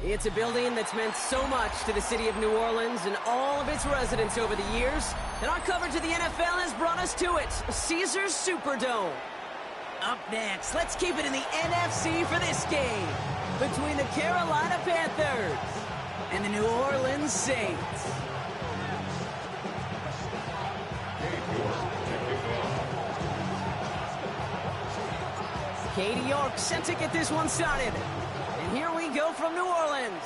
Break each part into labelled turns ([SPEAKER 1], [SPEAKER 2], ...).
[SPEAKER 1] It's a building that's meant so much to the city of New Orleans and all of its residents over the years. And our coverage of the NFL has brought us to it, Caesars Superdome. Up next, let's keep it in the NFC for this game between the Carolina Panthers and the New Orleans Saints. Katie York set to get this one started. And here we go from New Orleans.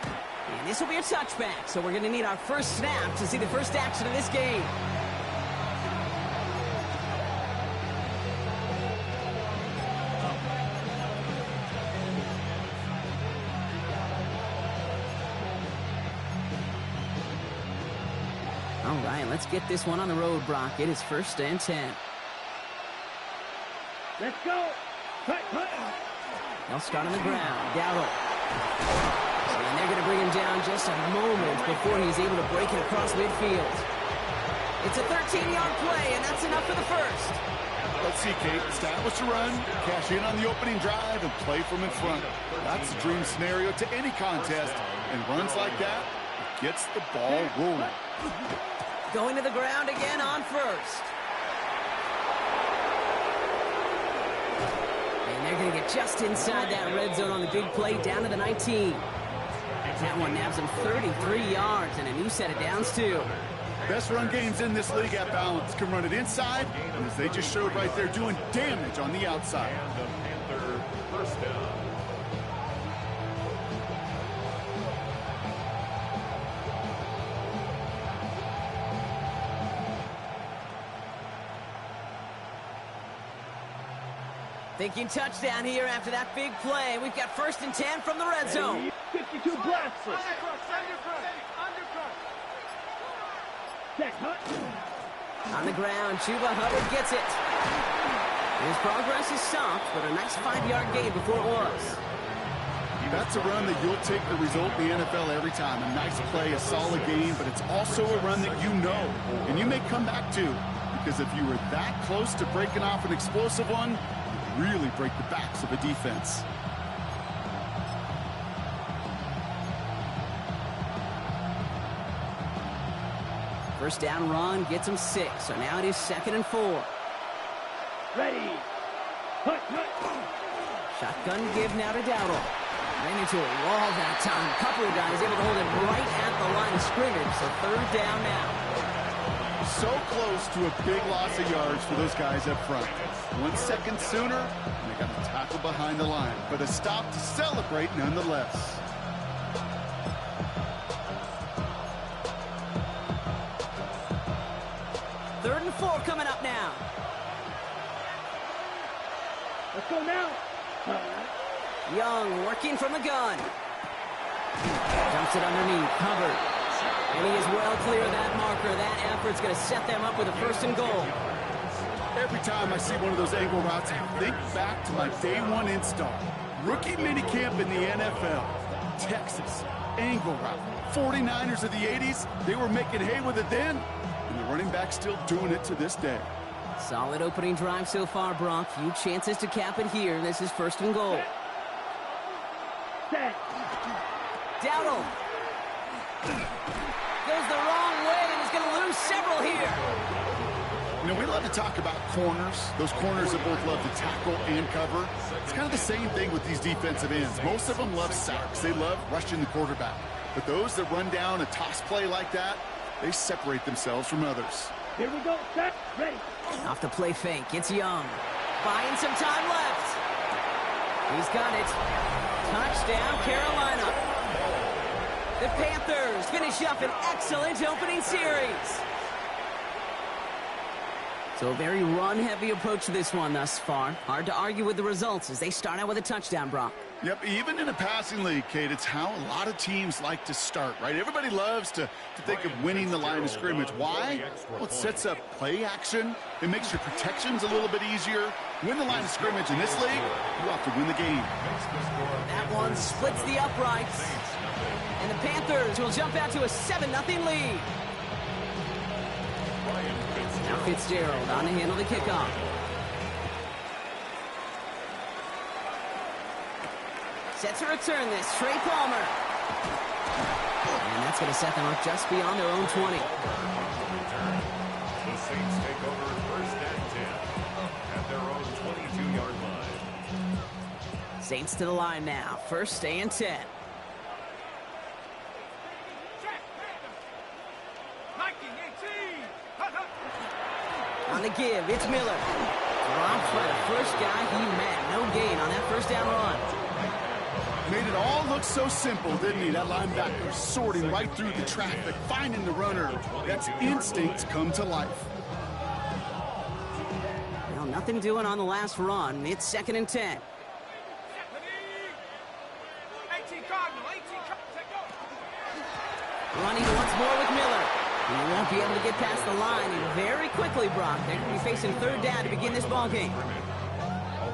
[SPEAKER 1] And this will be a touchback, so we're going to need our first snap to see the first action of this game. All right, let's get this one on the road, Brock. It is 1st and 10.
[SPEAKER 2] Let's go. Cut.
[SPEAKER 1] They'll start on the ground. Dowdle. And they're going to bring him down just a moment before he's able to break it across midfield. It's a 13-yard play, and that's enough for the first.
[SPEAKER 3] Let's see, Kate. Establish a run, cash in on the opening drive, and play from in front. That's a dream scenario to any contest. And runs like that, it gets the ball rolling.
[SPEAKER 1] Going to the ground again on first. And they're going to get just inside that red zone on the big play down to the 19. That one nabs him 33 yards and a new set of downs, too.
[SPEAKER 3] Best run games in this league at balance. Can run it inside, and as they just showed right there, doing damage on the outside.
[SPEAKER 1] Thinking touchdown here after that big play. We've got 1st and 10 from the red zone.
[SPEAKER 2] 52 blasters.
[SPEAKER 1] On the ground, Chuba Hubbard gets it. His progress is stopped, but a nice 5-yard gain before it was.
[SPEAKER 3] That's a run that you'll take the result in the NFL every time. A nice play, a solid game, but it's also a run that you know, and you may come back to. Because if you were that close to breaking off an explosive one, you'd really break the backs of a defense.
[SPEAKER 1] First down run gets him 6, so now it is 2nd and 4.
[SPEAKER 2] Ready. Hut.
[SPEAKER 1] Shotgun give now to Dowdle. Ran into a wall that time. A couple of guys able to hold it right at the line of scrimmage, so 3rd down now.
[SPEAKER 3] So close to a big loss of yards for those guys up front. 1 second sooner, and they got the tackle behind the line. But a stop to celebrate nonetheless.
[SPEAKER 1] Third and 4 coming up now.
[SPEAKER 2] Let's go now.
[SPEAKER 1] Young working from the gun. Dumps it underneath. Hubbard. And he is well clear of that marker. That effort's going to set them up with a 1st and goal.
[SPEAKER 3] Every time I see one of those angle routes, I think back to my day 1 install. Rookie minicamp in the NFL. Texas. Angle route. 49ers of the 80s. They were making hay with it then. And the running back's still doing it to this day.
[SPEAKER 1] Solid opening drive so far, Brock. Few chances to cap it here. This is 1st and goal.
[SPEAKER 2] Set.
[SPEAKER 1] Dowdle. Goes the wrong way and is going to lose several here.
[SPEAKER 3] You know, we love to talk about corners. Those corners that both love to tackle and cover. It's kind of the same thing with these defensive ends. Most of them love sacks. They love rushing the quarterback. But those that run down a toss play like that, they separate themselves from others.
[SPEAKER 2] Here we go. Set. Ready.
[SPEAKER 1] Off the play fake. It's Young. Buying some time left. He's got it. Touchdown, Carolina. The Panthers finish up an excellent opening series. So a very run-heavy approach to this one thus far. Hard to argue with the results as they start out with a touchdown, Brock.
[SPEAKER 3] Yep, even in a passing league, Kate, it's how a lot of teams like to start, right? Everybody loves to think of winning the line of scrimmage. Why? Well, it sets up play action. It makes your protections a little bit easier. Win the line of scrimmage in this league, you have to win the game.
[SPEAKER 1] That one splits the uprights. And the Panthers will jump out to a 7-0 lead. Now Fitzgerald on to handle the kickoff. Set to return this, Trey Palmer. And that's going to set them up just beyond their own 20.
[SPEAKER 4] The Saints take over first and 10 at their own 22-yard line.
[SPEAKER 1] Saints to the line now, first and 10. On the give, it's Miller. Dropped by the first guy he met. No gain on that first down run.
[SPEAKER 3] Made it all look so simple, didn't he? That linebacker sorting right through the traffic, finding the runner. That's instinct come to life.
[SPEAKER 1] Well, nothing doing on the last run. It's second and 10. Running once more with Miller. He won't be able to get past the line, and very quickly, Brock, they're going to be facing third down to begin this ball game.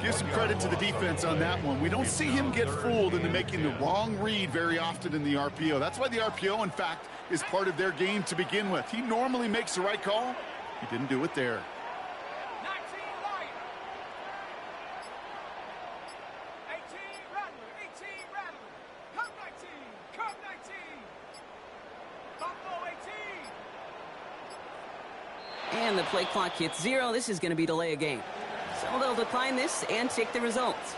[SPEAKER 3] Give some credit to the defense on that one. We don't see him get fooled into making the wrong read very often in the RPO. That's why the RPO, in fact, is part of their game to begin with. He normally makes the right call. He didn't do it there.
[SPEAKER 1] And the play clock hits 0. This is going to be delay a game. So they'll decline this and take the results.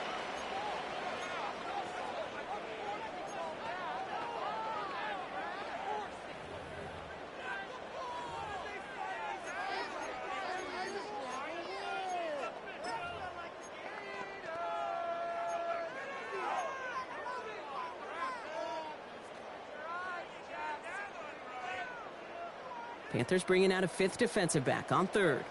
[SPEAKER 1] Panthers bringing out a fifth defensive back on third.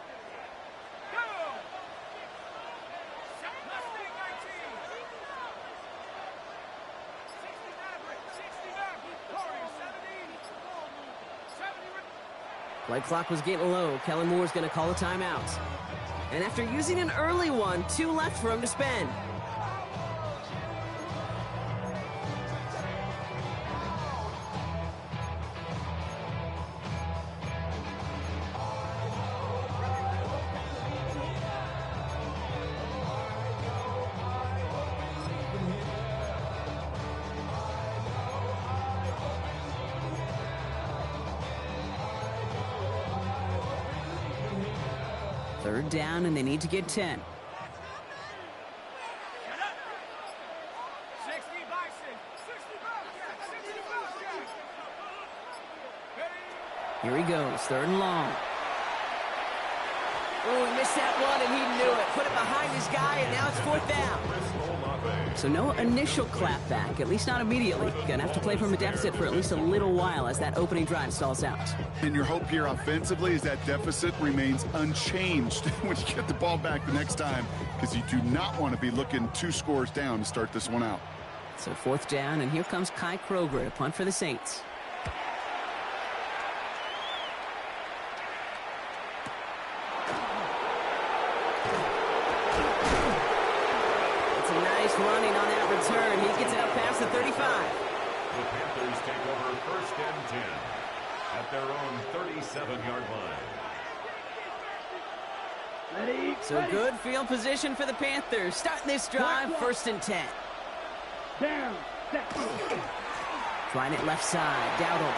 [SPEAKER 1] Play clock was getting low. Kellen Moore's going to call a timeout. And after using an early one, 2 left for him to spend. Third down, and they need to get 10. Here he goes, third and long. Oh, he missed that one, and he knew it. Put it behind his guy, and now it's fourth down. So no initial clap back, at least not immediately. Gonna have to play from a deficit for at least a little while as that opening drive stalls out.
[SPEAKER 3] And your hope here offensively is that deficit remains unchanged when you get the ball back the next time, because you do not want to be looking 2 scores down to start this one out.
[SPEAKER 1] So fourth down, and here comes Kai Kroger to punt for the Saints. Running on that return. He gets it up past the 35.
[SPEAKER 4] The Panthers take over first and 10 at their own 37-yard line.
[SPEAKER 2] Ready.
[SPEAKER 1] So good field position for the Panthers. Starting this drive, first and 10.
[SPEAKER 2] Down. Set.
[SPEAKER 1] Trying it left side. Dowdle.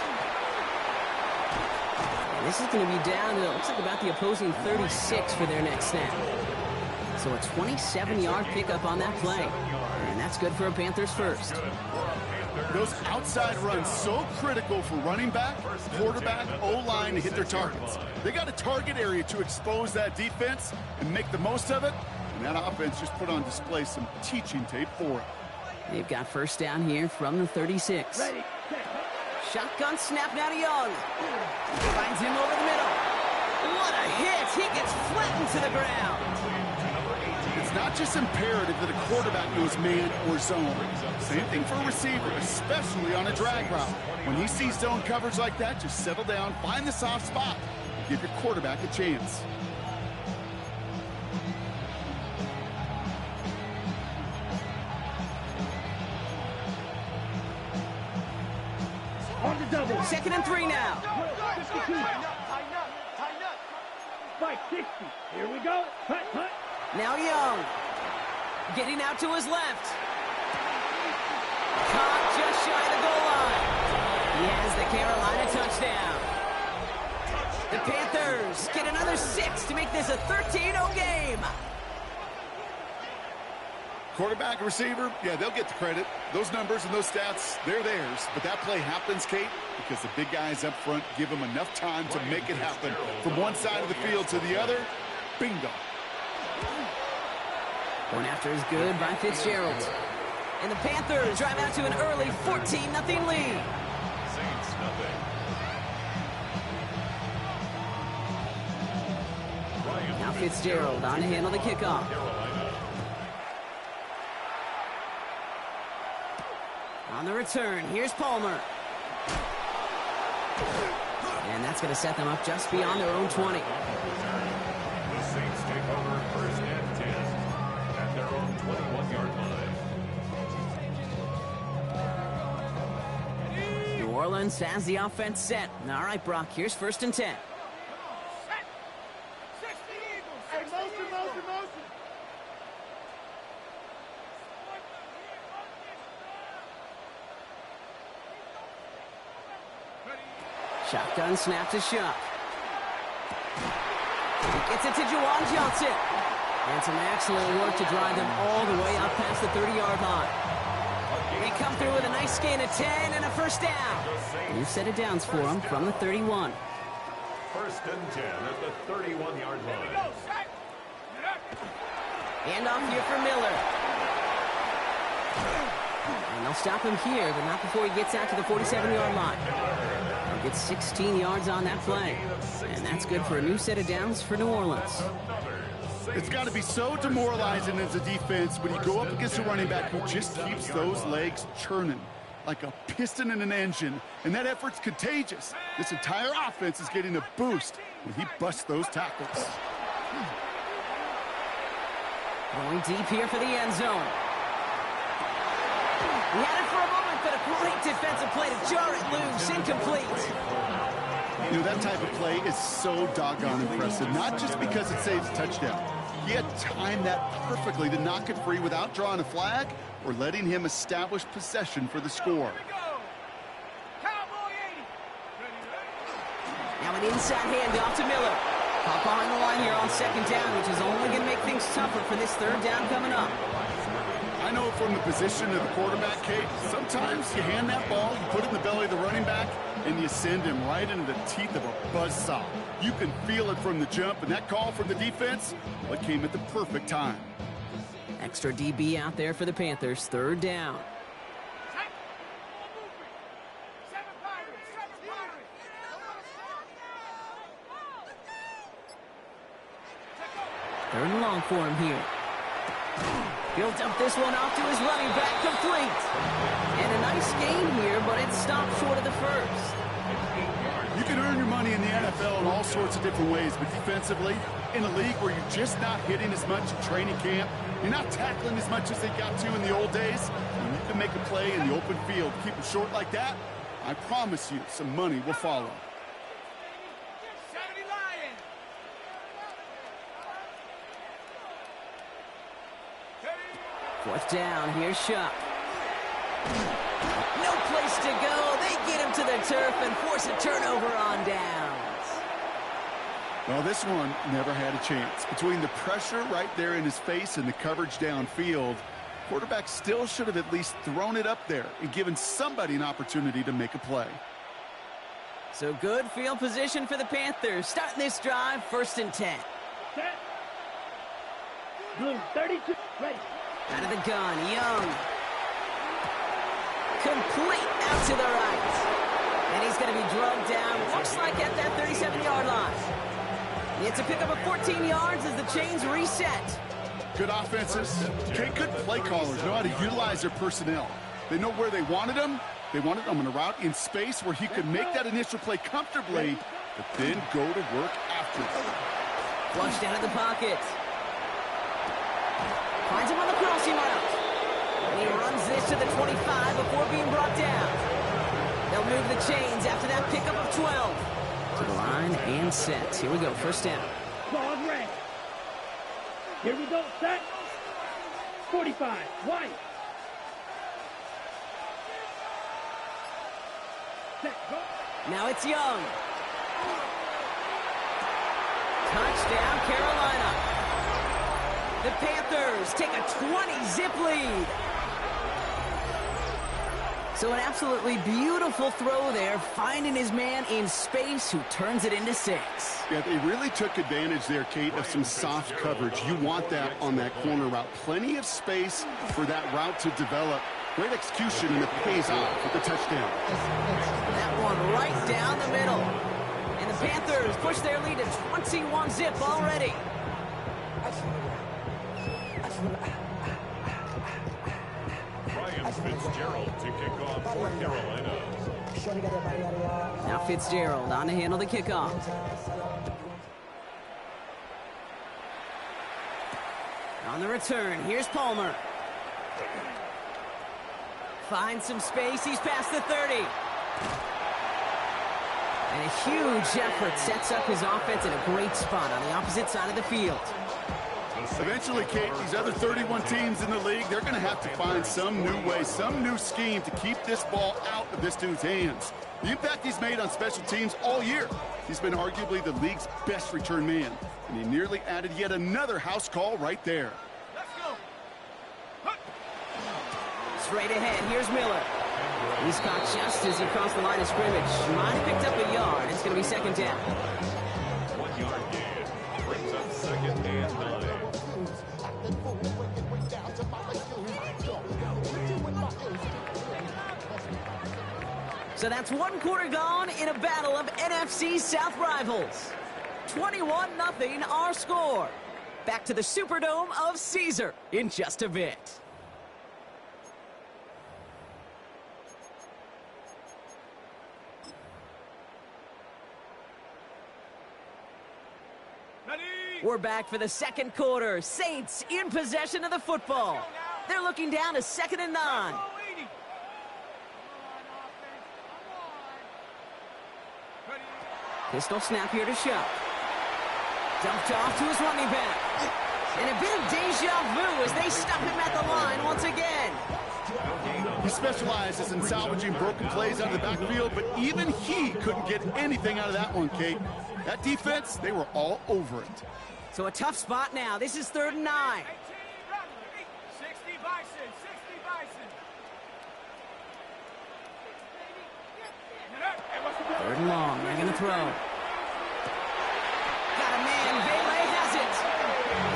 [SPEAKER 1] And this is going to be down to, it looks like about the opposing 36 for their next snap. So a 27-yard pickup on that play. And that's good for a Panthers first.
[SPEAKER 3] Those outside runs so critical for running back, quarterback, O-line to hit their targets. They got a target area to expose that defense and make the most of it. And that offense just put on display some teaching tape for it.
[SPEAKER 1] They've got first down here from the 36.
[SPEAKER 2] Ready.
[SPEAKER 1] Shotgun snap now to Young. Finds him over the middle. What a hit. He gets flattened to the ground.
[SPEAKER 3] It's not just imperative that a quarterback knows man or zone. Same thing for a receiver, especially on a drag route. When he sees zone coverage like that, just settle down, find the soft spot, and give your quarterback a chance.
[SPEAKER 2] On the double.
[SPEAKER 1] Second and 3 now.
[SPEAKER 2] 52. 560. Here we go. Hut.
[SPEAKER 1] Now Young. Getting out to his left. Caught just shy of the goal line. He has the Carolina touchdown. The Panthers get another 6 to make this a 13-0 game.
[SPEAKER 3] Quarterback and receiver, yeah, they'll get the credit. Those numbers and those stats, they're theirs. But that play happens, Kate, because the big guys up front give them enough time to make it happen. From one side of the field to the other, bingo.
[SPEAKER 1] Going after is good by Fitzgerald. And the Panthers drive out to an early 14-0 lead.
[SPEAKER 4] Saints nothing.
[SPEAKER 1] Now Fitzgerald on to handle the kickoff. On the return, here's Palmer. And that's going to set them up just beyond their own 20.
[SPEAKER 4] The Saints take over first and 10 at their own 21-yard line.
[SPEAKER 1] New Orleans has the offense set. All right, Brock, here's first and 10.
[SPEAKER 2] Hey, motion.
[SPEAKER 1] Shotgun snap to Shuck. Gets it to Juwan Johnson. And some excellent work to drive them all the way up past the 30-yard line. They come through with a nice gain of 10 and a first down. New set of downs for them from the 31.
[SPEAKER 4] First and 10 at the 31-yard line.
[SPEAKER 1] Hand off here for Miller. And they'll stop him here, but not before he gets out to the 47-yard line. He'll get 16 yards on that play. And that's good for a new set of downs for New Orleans.
[SPEAKER 3] It's got to be so demoralizing as a defense when you go up against a running back who just keeps those legs churning like a piston in an engine, and that effort's contagious. This entire offense is getting a boost when he busts those tackles.
[SPEAKER 1] Going deep here for the end zone. He had it for a moment, but a great defensive play to jar it loose. Incomplete.
[SPEAKER 3] You know, that type of play is so doggone impressive, not just because it saves a touchdown. He had timed that perfectly to knock it free without drawing a flag or letting him establish possession for the score.
[SPEAKER 1] Now an inside handoff to Miller. Caught behind the line here on second down, which is only going to make things tougher for this third down coming up.
[SPEAKER 3] I know from the position of the quarterback, Kate, sometimes you hand that ball, you put it in the belly of the running back, and you send him right into the teeth of a buzzsaw. You can feel it from the jump, and that call from the defense, well, it came at the perfect time.
[SPEAKER 1] Extra DB out there for the Panthers. Third down. Third and long for him here. Built up this one off to his running back, complete. And a nice gain here, but it stopped short of the first.
[SPEAKER 3] You can earn your money in the NFL in all sorts of different ways, but defensively, in a league where you're just not hitting as much in training camp, you're not tackling as much as they got to in the old days, when you can make a play in the open field, keep them short like that, I promise you some money will follow.
[SPEAKER 1] Fourth down, here's Shuck. No place to go. They get him to the turf and force a turnover on downs.
[SPEAKER 3] Well, this one never had a chance. Between the pressure right there in his face and the coverage downfield, quarterback still should have at least thrown it up there and given somebody an opportunity to make a play.
[SPEAKER 1] So good field position for the Panthers. Starting this drive, first and 10.
[SPEAKER 2] Set. Blue 32. Ready.
[SPEAKER 1] Out of the gun, Young. Complete out to the right. And he's going to be drugged down, looks like at that 37-yard line. It's a pickup of 14 yards as the chains reset.
[SPEAKER 3] Good offenses. Okay, good play callers know how to utilize their personnel. They know where they wanted them. They wanted them on a route in space where he could make that initial play comfortably, but then go to work after it.
[SPEAKER 1] Flushed out of the pocket. Finds him on the crossing route. And he runs this to the 25 before being brought down. They'll move the chains after that pickup of 12. To the line and set. Here we go, first down.
[SPEAKER 2] Ball red. Here we go, set. 45, white.
[SPEAKER 1] Now it's Young. Touchdown, Carolina. The Panthers take a 20-zip lead. So an absolutely beautiful throw there, finding his man in space who turns it into 6.
[SPEAKER 3] Yeah, they really took advantage there, Kate, of some soft coverage. You want that on that corner route. Plenty of space for that route to develop. Great execution, and it pays off with the touchdown.
[SPEAKER 1] That one right down the middle. And the Panthers push their lead to 21-zip already.
[SPEAKER 4] Ryan Fitzgerald to kick off for Carolina.
[SPEAKER 1] Now Fitzgerald on to handle the kickoff. On the return, here's Palmer. Finds some space, he's past the 30. And a huge effort sets up his offense in a great spot on the opposite side of the field.
[SPEAKER 3] Eventually, Kate, these other 31 teams in the league, they're going to have to find some new way, some new scheme to keep this ball out of this dude's hands. The impact he's made on special teams all year. He's been arguably the league's best return man, and he nearly added yet another house call right there.
[SPEAKER 1] Straight ahead, here's Miller. He's caught just as he crossed the line of scrimmage. Might have picked up a yard. It's going to be second down.
[SPEAKER 4] 1 yard gain. Brings up second and 9.
[SPEAKER 1] So that's 1 quarter gone in a battle of NFC South rivals. 21-0 our score. Back to the Superdome of Caesar in just a bit. We're back for the second quarter. Saints in possession of the football. They're looking down to 2nd and 9. Pistol snap here to Shuck. Dumped off to his running back. And a bit of deja vu as they stop him at the line once again.
[SPEAKER 3] He specializes in salvaging broken plays out of the backfield, but even he couldn't get anything out of that one, Kate. That defense, they were all over it.
[SPEAKER 1] So a tough spot now. This is 3rd and 9.
[SPEAKER 2] 60 Bison, 60 Bison.
[SPEAKER 1] 3rd and long. They're going to throw. Got a man. Bailey has it.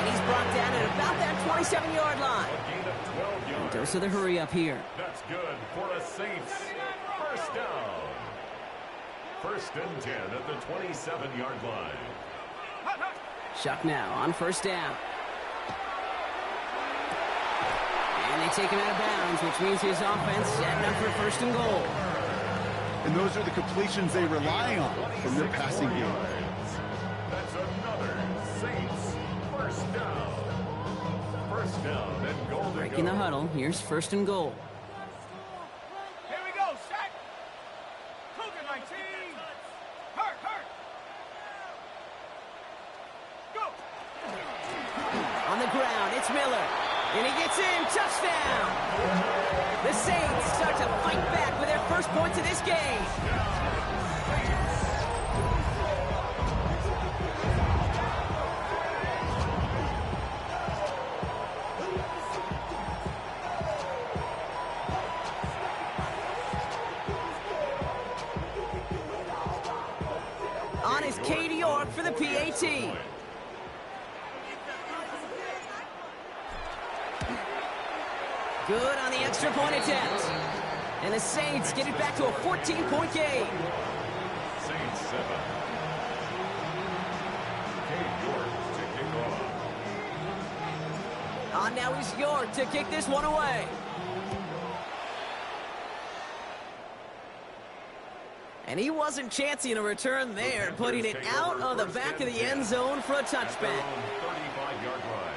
[SPEAKER 1] And he's brought down at about that 27-yard line.
[SPEAKER 4] A gain of 12 yards.
[SPEAKER 1] Dose of the hurry up here.
[SPEAKER 4] That's good for the Saints. First down. 1st and 10 at the 27-yard line.
[SPEAKER 1] Shuck now on 1st down. And they take him out of bounds, which means his offense setting up for 1st and goal.
[SPEAKER 3] And those are the completions they rely on from their passing game.
[SPEAKER 4] That's another Saints first down. First down and goal to
[SPEAKER 1] Breaking
[SPEAKER 4] go.
[SPEAKER 1] the huddle. Here's 1st and goal.
[SPEAKER 2] Here we go, set. Cougar 19. Hurt. Go.
[SPEAKER 1] On the ground, it's Miller. And he gets in. Touchdown. The Saints start to fight back with their first points of this game. On is Katie York for the PAT. Good on the extra point attempt. And the Saints get it back to a 14-point game.
[SPEAKER 4] Saints 7. Kate York to kick off.
[SPEAKER 1] On now is York to kick this one away. And he wasn't chancing a return there, putting it out on the back of the end zone for a touchback.
[SPEAKER 4] 35-yard line.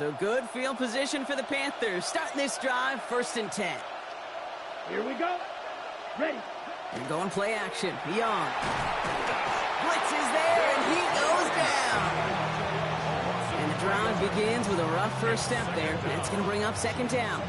[SPEAKER 1] So good field position for the Panthers. Starting this drive, 1st and 10.
[SPEAKER 2] Here we go. Ready.
[SPEAKER 1] And going play action. Young. Blitz is there, and he goes down. And the drive begins with a rough first step there. That's going to bring up 2nd down.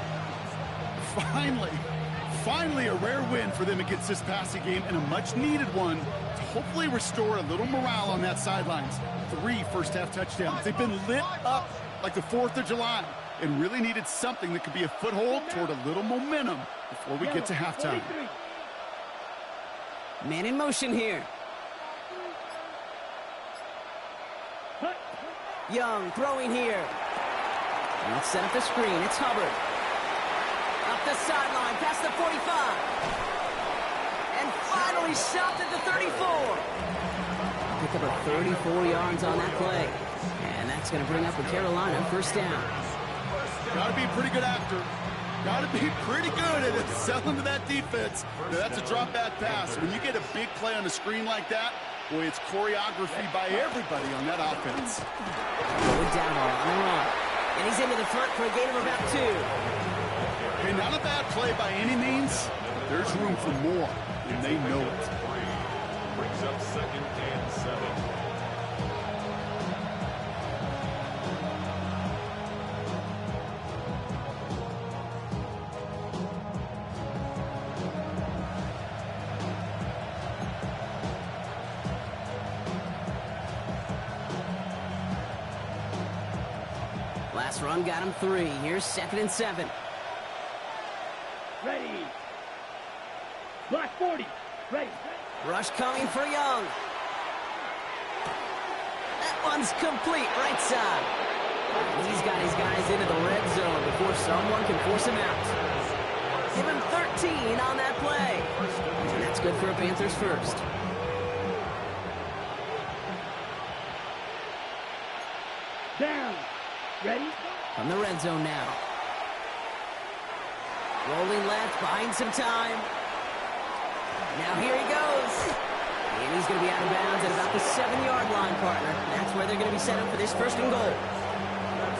[SPEAKER 3] Finally a rare win for them against this passing game, and a much-needed one to hopefully restore a little morale on that sidelines. 3 first-half touchdowns. They've been lit up like the 4th of July and really needed something that could be a foothold toward a little momentum before we get to halftime.
[SPEAKER 1] Man in motion here. Young throwing here. And let's set up the screen. It's Hubbard. Up the sideline, past the 45. And finally stopped at the 34. Pick up a 34 yards on that play. And that's going to bring up the Carolina 1st down.
[SPEAKER 3] Got to be a pretty good actor. Got to be pretty good at it, selling to that defense. Now, that's a drop-back pass. When you get a big play on the screen like that, boy, it's choreography by everybody on that offense.
[SPEAKER 1] Going down on the run. And he's into the front for a gain of about 2.
[SPEAKER 3] Hey, not a bad play by any means, but there's room for more, and they know it.
[SPEAKER 4] Brings up 2nd and 7.
[SPEAKER 1] Last run got him 3. Here's 2nd and 7.
[SPEAKER 2] Ready. Block 40. Ready.
[SPEAKER 1] Rush coming for Young. That one's complete, right side. He's got his guys into the red zone before someone can force him out. Give him 13 on that play. And that's good for a Panthers 1st.
[SPEAKER 2] Down. Ready.
[SPEAKER 1] From the red zone now. Rolling left, buying some time. Now here he goes. And he's going to be out of bounds at about the 7-yard line, partner. That's where they're going to be set up for this 1st and goal.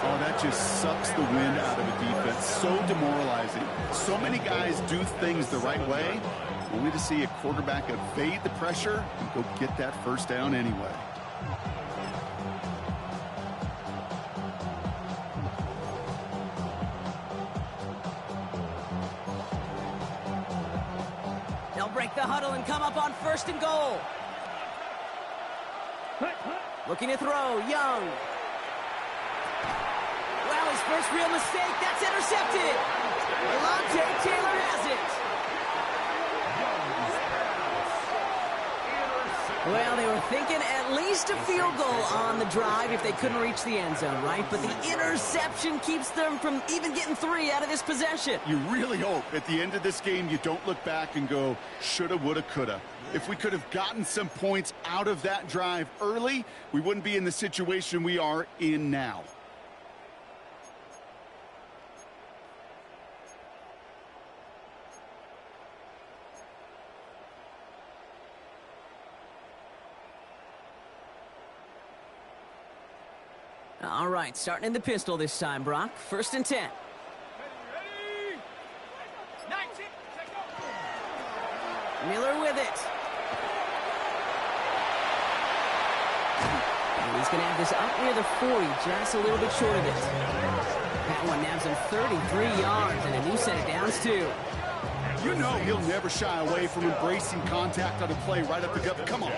[SPEAKER 3] Oh, that just sucks the wind out of a defense. So demoralizing. So many guys do things the right way, only to see a quarterback evade the pressure and go get that 1st down anyway.
[SPEAKER 1] They'll break the huddle and come up on 1st and goal. Looking to throw, Young. Wow, his first real mistake. That's intercepted. Alontae Taylor has it. Well, they were thinking at least a field goal on the drive if they couldn't reach the end zone, right? But the interception keeps them from even getting 3 out of this possession.
[SPEAKER 3] You really hope at the end of this game you don't look back and go, shoulda, woulda, coulda. If we could have gotten some points out of that drive early, we wouldn't be in the situation we are in now.
[SPEAKER 1] All right, starting in the pistol this time, Brock. 1st and 10.
[SPEAKER 2] Ready. 19.
[SPEAKER 1] Miller with it. And he's going to have this up near the 40, just a little bit short of it. That one nabs him 33 yards and a new set of downs, too.
[SPEAKER 3] You know he'll never shy away from embracing contact on a play right up the gut. Come on.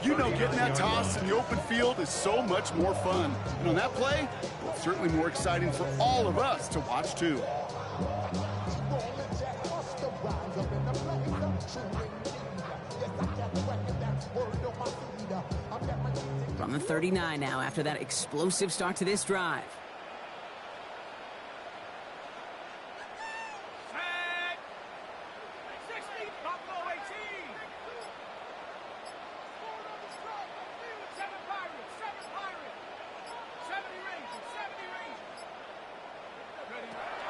[SPEAKER 3] You know getting that toss in the open field is so much more fun. And on that play, it's certainly more exciting for all of us to watch, too.
[SPEAKER 1] From the 39 now after that explosive start to this drive.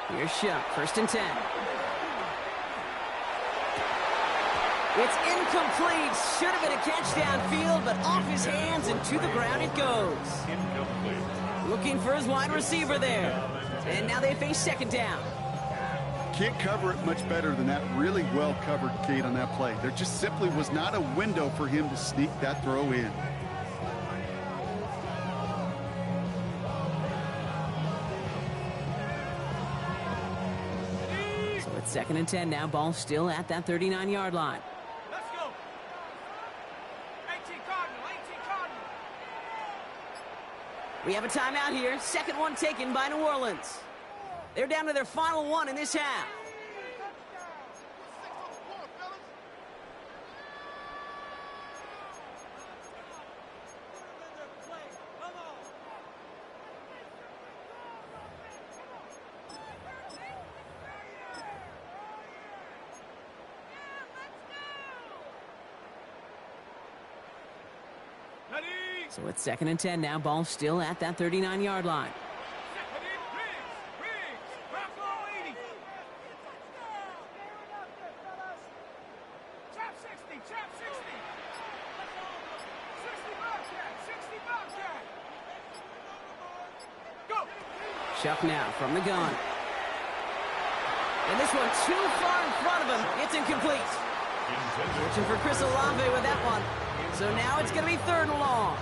[SPEAKER 1] Here's Shuck, 1st and 10. It's incomplete. Should have been a catch downfield, but off his hands and to the ground it goes.
[SPEAKER 4] Incomplete.
[SPEAKER 1] Looking for his wide receiver there. And now they face second down.
[SPEAKER 3] Can't cover it much better than that really well-covered Kate on that play. There just simply was not a window for him to sneak that throw in.
[SPEAKER 1] So it's 2nd and 10 now. Ball still at that 39-yard line.
[SPEAKER 2] Let's go. 18 Cardinal, 18 Cardinal.
[SPEAKER 1] We have a timeout here. Second one taken by New Orleans. They're down to their final one in this half. So it's 2nd and 10 now. Ball still at that 39-yard line. Chuck now from the gun. And this one too far in front of him. It's incomplete. Searching for Chris Olave with that one. So now it's going to be 3rd and long.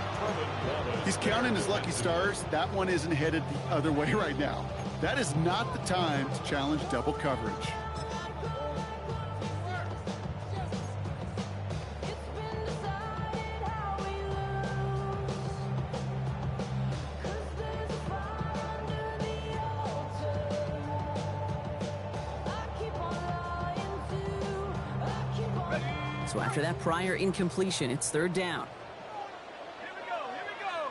[SPEAKER 3] He's counting his lucky stars. That one isn't headed the other way right now. That is not the time to challenge double coverage.
[SPEAKER 1] So after that prior incompletion, it's 3rd down.
[SPEAKER 2] Here we go, here we go.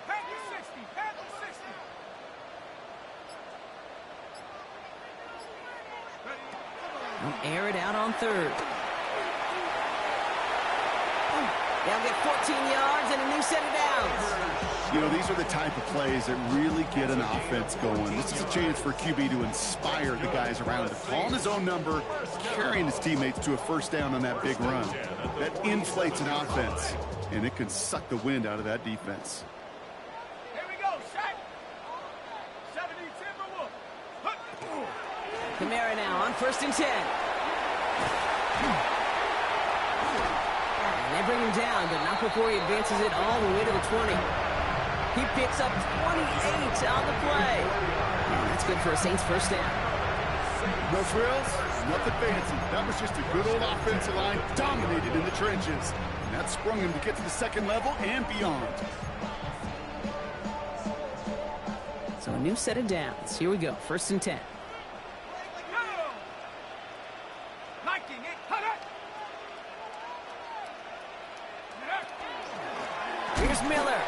[SPEAKER 2] Panther 60, Panther 60.
[SPEAKER 1] They'll air it out on 3rd. They'll get 14 yards and a new set of downs.
[SPEAKER 3] You know, these are the type of plays that really get an offense going. This is a chance for QB to inspire the guys around him. Calling his own number, carrying his teammates to a 1st down on that big run. That inflates an offense, and it can suck the wind out of that defense.
[SPEAKER 2] Here we go, Shaq. 70 Timberwolf.
[SPEAKER 1] Kamara now on 1st and 10. And they bring him down, but not before he advances it all the way to the 20. He picks up 28 on the play. And that's good for a Saints 1st down.
[SPEAKER 3] No frills, nothing fancy. That was just a good old offensive line dominated in the trenches. And that sprung him to get to the 2nd level and beyond.
[SPEAKER 1] So a new set of downs. Here we go. 1st and 10. Here's Miller.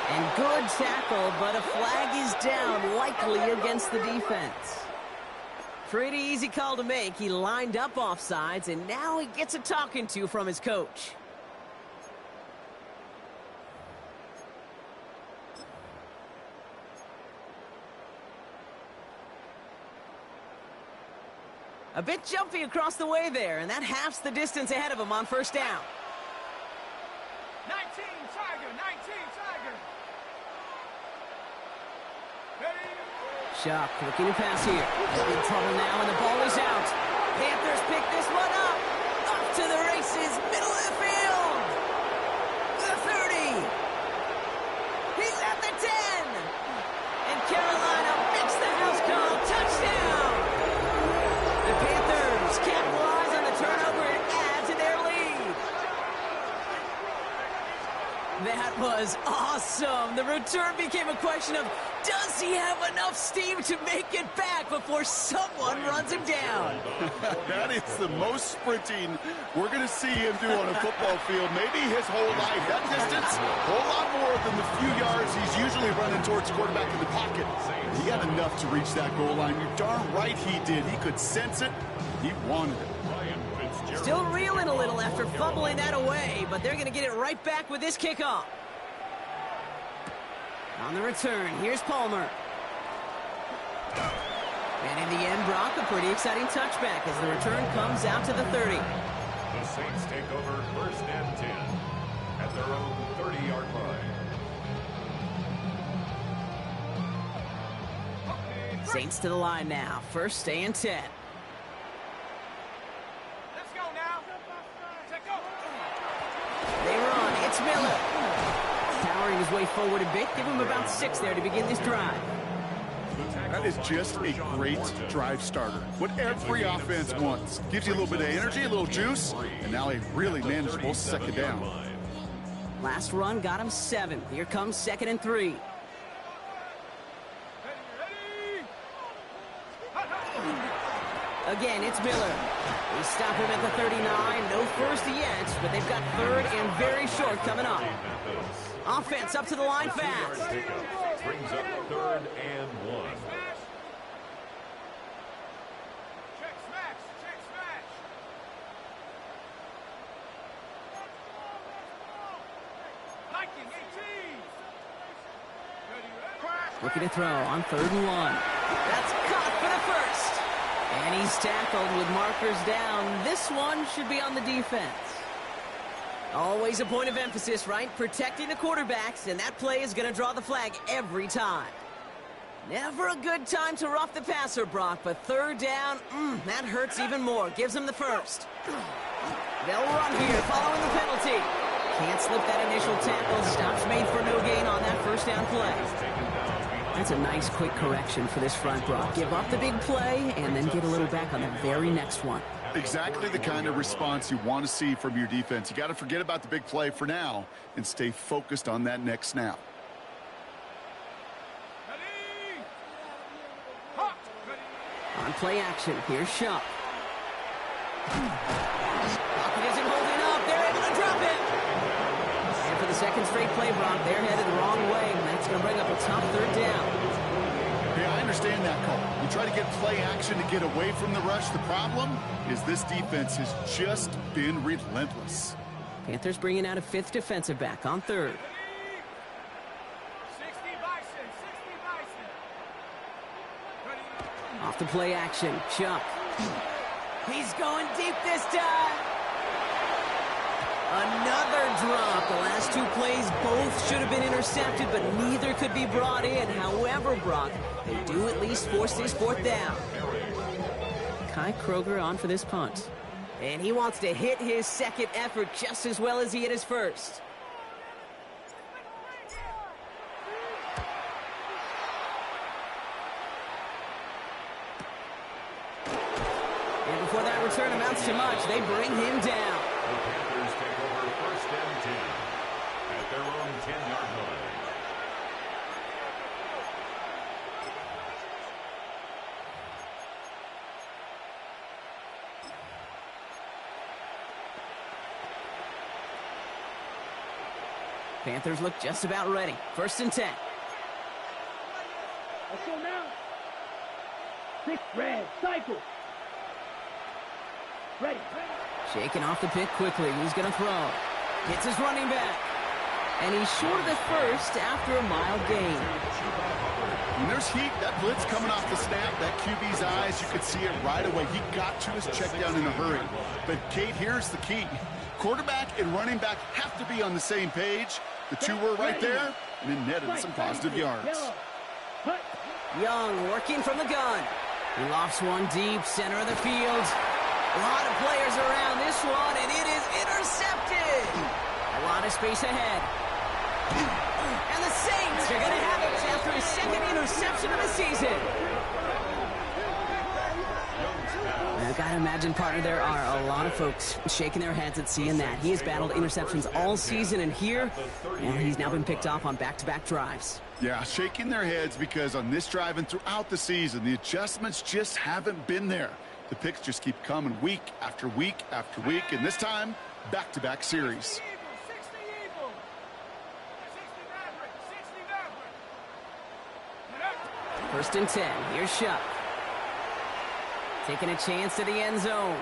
[SPEAKER 1] And good tackle, but a flag is down, likely against the defense. Pretty easy call to make. He lined up offsides, and now he gets a talking to from his coach. A bit jumpy across the way there, and that halves the distance ahead of him on 1st down.
[SPEAKER 2] 19 Tiger, 19 Tiger. Ready?
[SPEAKER 1] Shock looking to pass here. In trouble now, and the ball is out. Panthers pick this one up. Up to the races, middle of the field. The 30. He's at the 10. And Carolina makes the house call. Touchdown. The Panthers capitalize on the turnover and add to their lead. That was awesome. The return became a question of, does he have enough steam to make it back before someone runs him down?
[SPEAKER 3] That is the most sprinting we're going to see him do on a football field, maybe his whole life. That distance, a whole lot more than the few yards he's usually running towards quarterback in the pocket. He had enough to reach that goal line. You're darn right he did. He could sense it. He wanted it.
[SPEAKER 1] Still reeling a little after fumbling that away, but they're going to get it right back with this kickoff. On the return, here's Palmer. And in the end, Brock, a pretty exciting touchback as the return comes out to the 30.
[SPEAKER 4] The Saints take over 1st and 10 at their own 30-yard line.
[SPEAKER 1] Saints to the line now. First and 10.
[SPEAKER 2] Let's go now. Check go.
[SPEAKER 1] They run. It's Miller. Powering his way forward a bit. Give him about 6 there to begin this drive.
[SPEAKER 3] That is just a great drive starter. What every offense wants. Gives you a little bit of energy, a little juice, and now a really manageable second down.
[SPEAKER 1] Last run got him 7. Here comes 2nd and 3. Again, it's Miller. They stop him at the 39. No first yet, but they've got 3rd and very short coming up. Offense up to the line fast.
[SPEAKER 4] Brings up 3rd and 1.
[SPEAKER 2] Check smash. Check smash. Liking 18.
[SPEAKER 1] Looking to throw on 3rd and 1. That's caught for the first. And he's tackled with markers down. This one should be on the defense. Always a point of emphasis, right? Protecting the quarterbacks, and that play is going to draw the flag every time. Never a good time to rough the passer, Brock, but 3rd down, that hurts even more. Gives him the first. They'll run here following the penalty. Can't slip that initial tackle. Stops made for no gain on that first down play. That's a nice quick correction for this front, Brock. Give up the big play and then get a little back on the very next one.
[SPEAKER 3] Exactly the kind of response you want to see from your defense. You got to forget about the big play for now and stay focused on that next snap.
[SPEAKER 1] On play action, here's Shuck. Pocket isn't holding up. They're able to drop it. And for the second straight play, Brock, they're headed the wrong way. And that's going to bring up a tough 3rd down.
[SPEAKER 3] Yeah, I understand that call. You try to get play action to get away from the rush. The problem is this defense has just been relentless.
[SPEAKER 1] Panthers bringing out a 5th defensive back on 3rd.
[SPEAKER 2] 60 Bison. 60 Bison.
[SPEAKER 1] Off the play action, Chuck. He's going deep this time. Another drop. The last 2 plays both should have been intercepted, but neither could be brought in. However, Brock, they do at least force this 4th down. Kai Kroger on for this punt. And he wants to hit his second effort just as well as he hit his first. And before that return amounts to much, they bring him down.
[SPEAKER 4] The Panthers take over 1st and 10 at their own 10-yard line.
[SPEAKER 1] Panthers look just about ready. 1st and 10.
[SPEAKER 2] Let's go now. 6 red. Cycle. Ready.
[SPEAKER 1] Shaking off the pick quickly. He's going to throw. Hits his running back. And he's short of the first after a mild gain.
[SPEAKER 3] When there's heat, that blitz coming off the snap, that QB's eyes, you could see it right away. He got to his check down in a hurry. But, Kate, here's the key. Quarterback and running back have to be on the same page. The 2 were right there, and it netted some positive yards.
[SPEAKER 1] Young working from the gun. He lofts one deep, center of the field. A lot of players around this one, and it is intercepted. A lot of space ahead. And the Saints are going to have it after his 2nd interception of the season. I've got to imagine, partner, there are a lot of folks shaking their heads at seeing that. He has battled interceptions all season, and here, and he's now been picked off on back-to-back drives.
[SPEAKER 3] Yeah, shaking their heads because on this drive and throughout the season, the adjustments just haven't been there. The picks just keep coming week after week after week, and this time, back-to-back series.
[SPEAKER 2] 60 Eagle. 60 Maverick.
[SPEAKER 1] 1st and 10. Here's Shuck. Taking a chance to the end zone. And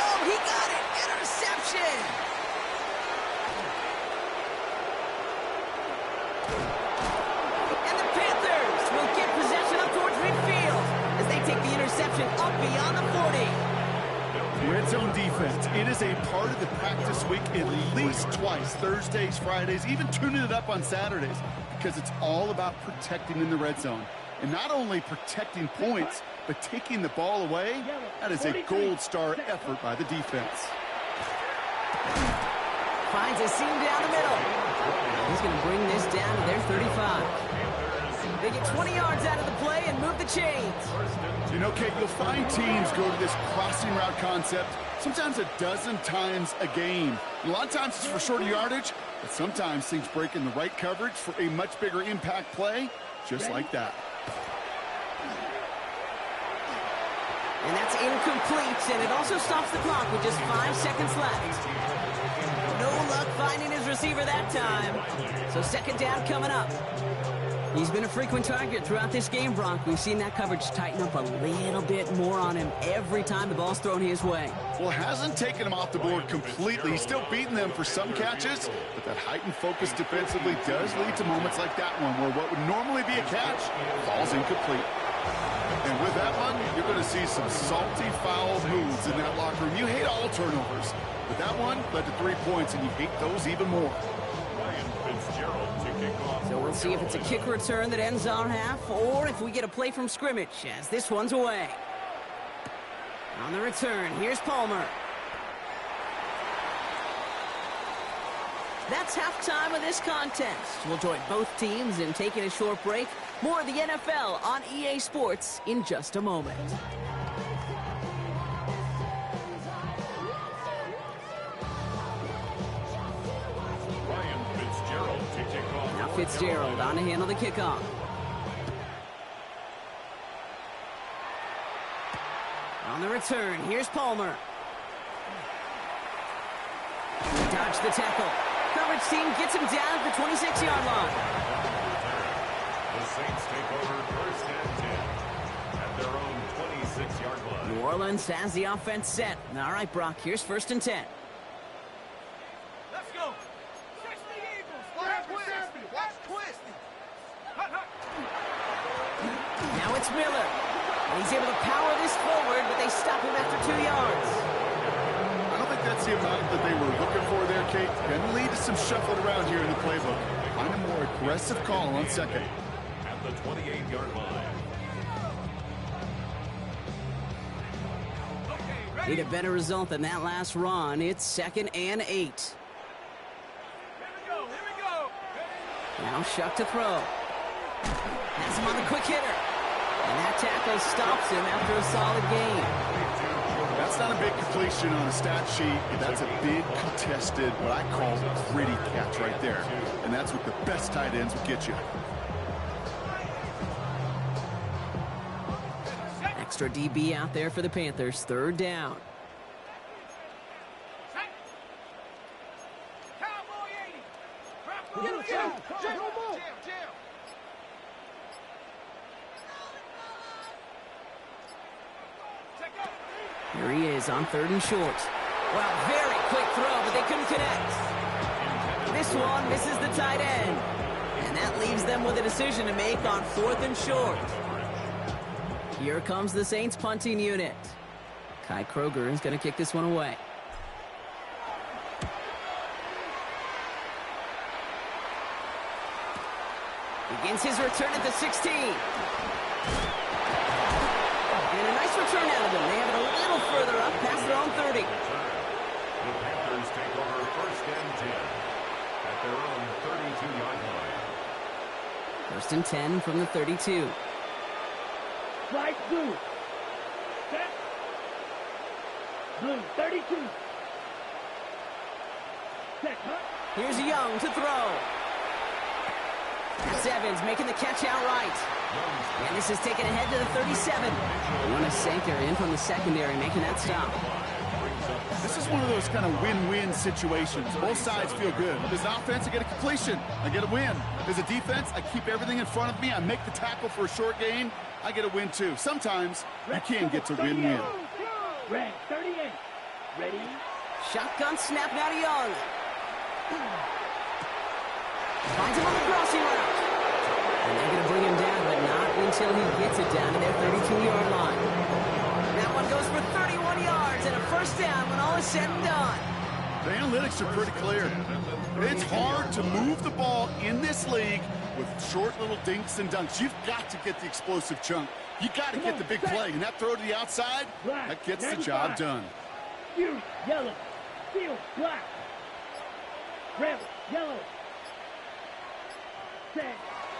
[SPEAKER 1] oh, he got it! Interception! And the Panthers will get possession up towards midfield as they take the interception up beyond the 40.
[SPEAKER 3] Red zone defense. It is a part of the practice week at least twice. Thursdays, Fridays, even tuning it up on Saturdays because it's all about protecting in the red zone. And not only protecting points, but taking the ball away, that is a gold star effort by the defense.
[SPEAKER 1] Finds a seam down the middle. He's going to bring this down to their 35. They get 20 yards out of the play and move the chains.
[SPEAKER 3] You know, Kate, you'll find teams go to this crossing route concept sometimes a dozen times a game. A lot of times it's for shorter yardage, but sometimes things break in the right coverage for a much bigger impact play, just like that.
[SPEAKER 1] And that's incomplete, and it also stops the clock with just 5 seconds left. No luck finding his receiver that time. So second down coming up. He's been a frequent target throughout this game, Brock. We've seen that coverage tighten up a little bit more on him every time the ball's thrown his way.
[SPEAKER 3] Well, hasn't taken him off the board completely. He's still beating them for some catches, but that heightened focus defensively does lead to moments like that one where what would normally be a catch falls incomplete. And with that one, you're going to see some salty, foul moves in that locker room. You hate all turnovers, but that one led to 3 points, and you hate those even more.
[SPEAKER 1] So we'll see if it's a kick return that ends our half, or if we get a play from scrimmage, as this one's away. On the return, here's Palmer. That's halftime of this contest. We'll join both teams in taking a short break. More of the NFL on EA Sports in just a moment. Now Fitzgerald on to handle the kickoff. On the return, here's Palmer. Dodge the tackle. Coverage team gets him down at the 26-yard line.
[SPEAKER 4] The Saints take over first and 10 at their own 26-yard line.
[SPEAKER 1] New Orleans has the offense set. All right, Brock, here's first and 10.
[SPEAKER 2] Let's go. 60 Eagles. Watch twist. Watch twist.
[SPEAKER 1] Now it's Miller. And he's able to power this forward, but they stop him after 2 yards.
[SPEAKER 3] I don't think that's the amount that they were looking for there, Kate. Can lead to some shuffling around here in the playbook. Find a more aggressive call on second.
[SPEAKER 4] At the 28-yard line.
[SPEAKER 1] Need a better result than that last run. It's 2nd and 8.
[SPEAKER 2] Here we go.
[SPEAKER 1] Now Shuck to throw. Has him on the quick hitter. And that tackle stops him after a solid gain.
[SPEAKER 3] That's not a big completion on a stat sheet. That's a big contested, what I call gritty catch right there. And that's what the best tight ends will get you.
[SPEAKER 1] Extra DB out there for the Panthers. 3rd down. Here he is on 3rd and short. Well, very quick throw, but they couldn't connect. This one misses the tight end. And that leaves them with a decision to make on 4th and short. Here comes the Saints punting unit. Kai Kroger is going to kick this one away. Begins his return at the 16. And a nice return out of them. They have it a little further up past their own 30.
[SPEAKER 4] The Panthers take over first and 10 at their own 32-yard line.
[SPEAKER 1] 1st and 10 from the 32.
[SPEAKER 5] Strike blue. Set. Blue, 32. Set, huh?
[SPEAKER 1] Here's Young to throw. That's Evans making the catch outright. And this is taken ahead to the 37. Wanasenka in from the secondary making that stop.
[SPEAKER 3] This is one of those kind of win-win situations. Both sides feel good. As an offense, I get a completion. I get a win. As a defense, I keep everything in front of me. I make the tackle for a short gain. I get a win, too. Sometimes you can get to win-win.
[SPEAKER 5] Red 38. Ready?
[SPEAKER 1] Shotgun snap now to Young. Finds him on the crossing route. And they're going to bring him down, but not until he gets it down to their 32-yard line. That one goes for 31 yards and a first down when all is said and done.
[SPEAKER 3] The analytics are pretty clear. It's hard to move the ball in this league with short little dinks and dunks. You've got to get the explosive chunk. You got to get the big play, and that throw to the outside, that gets the job done.
[SPEAKER 5] Fury, yellow. Field, black. Rebel, yellow. Set.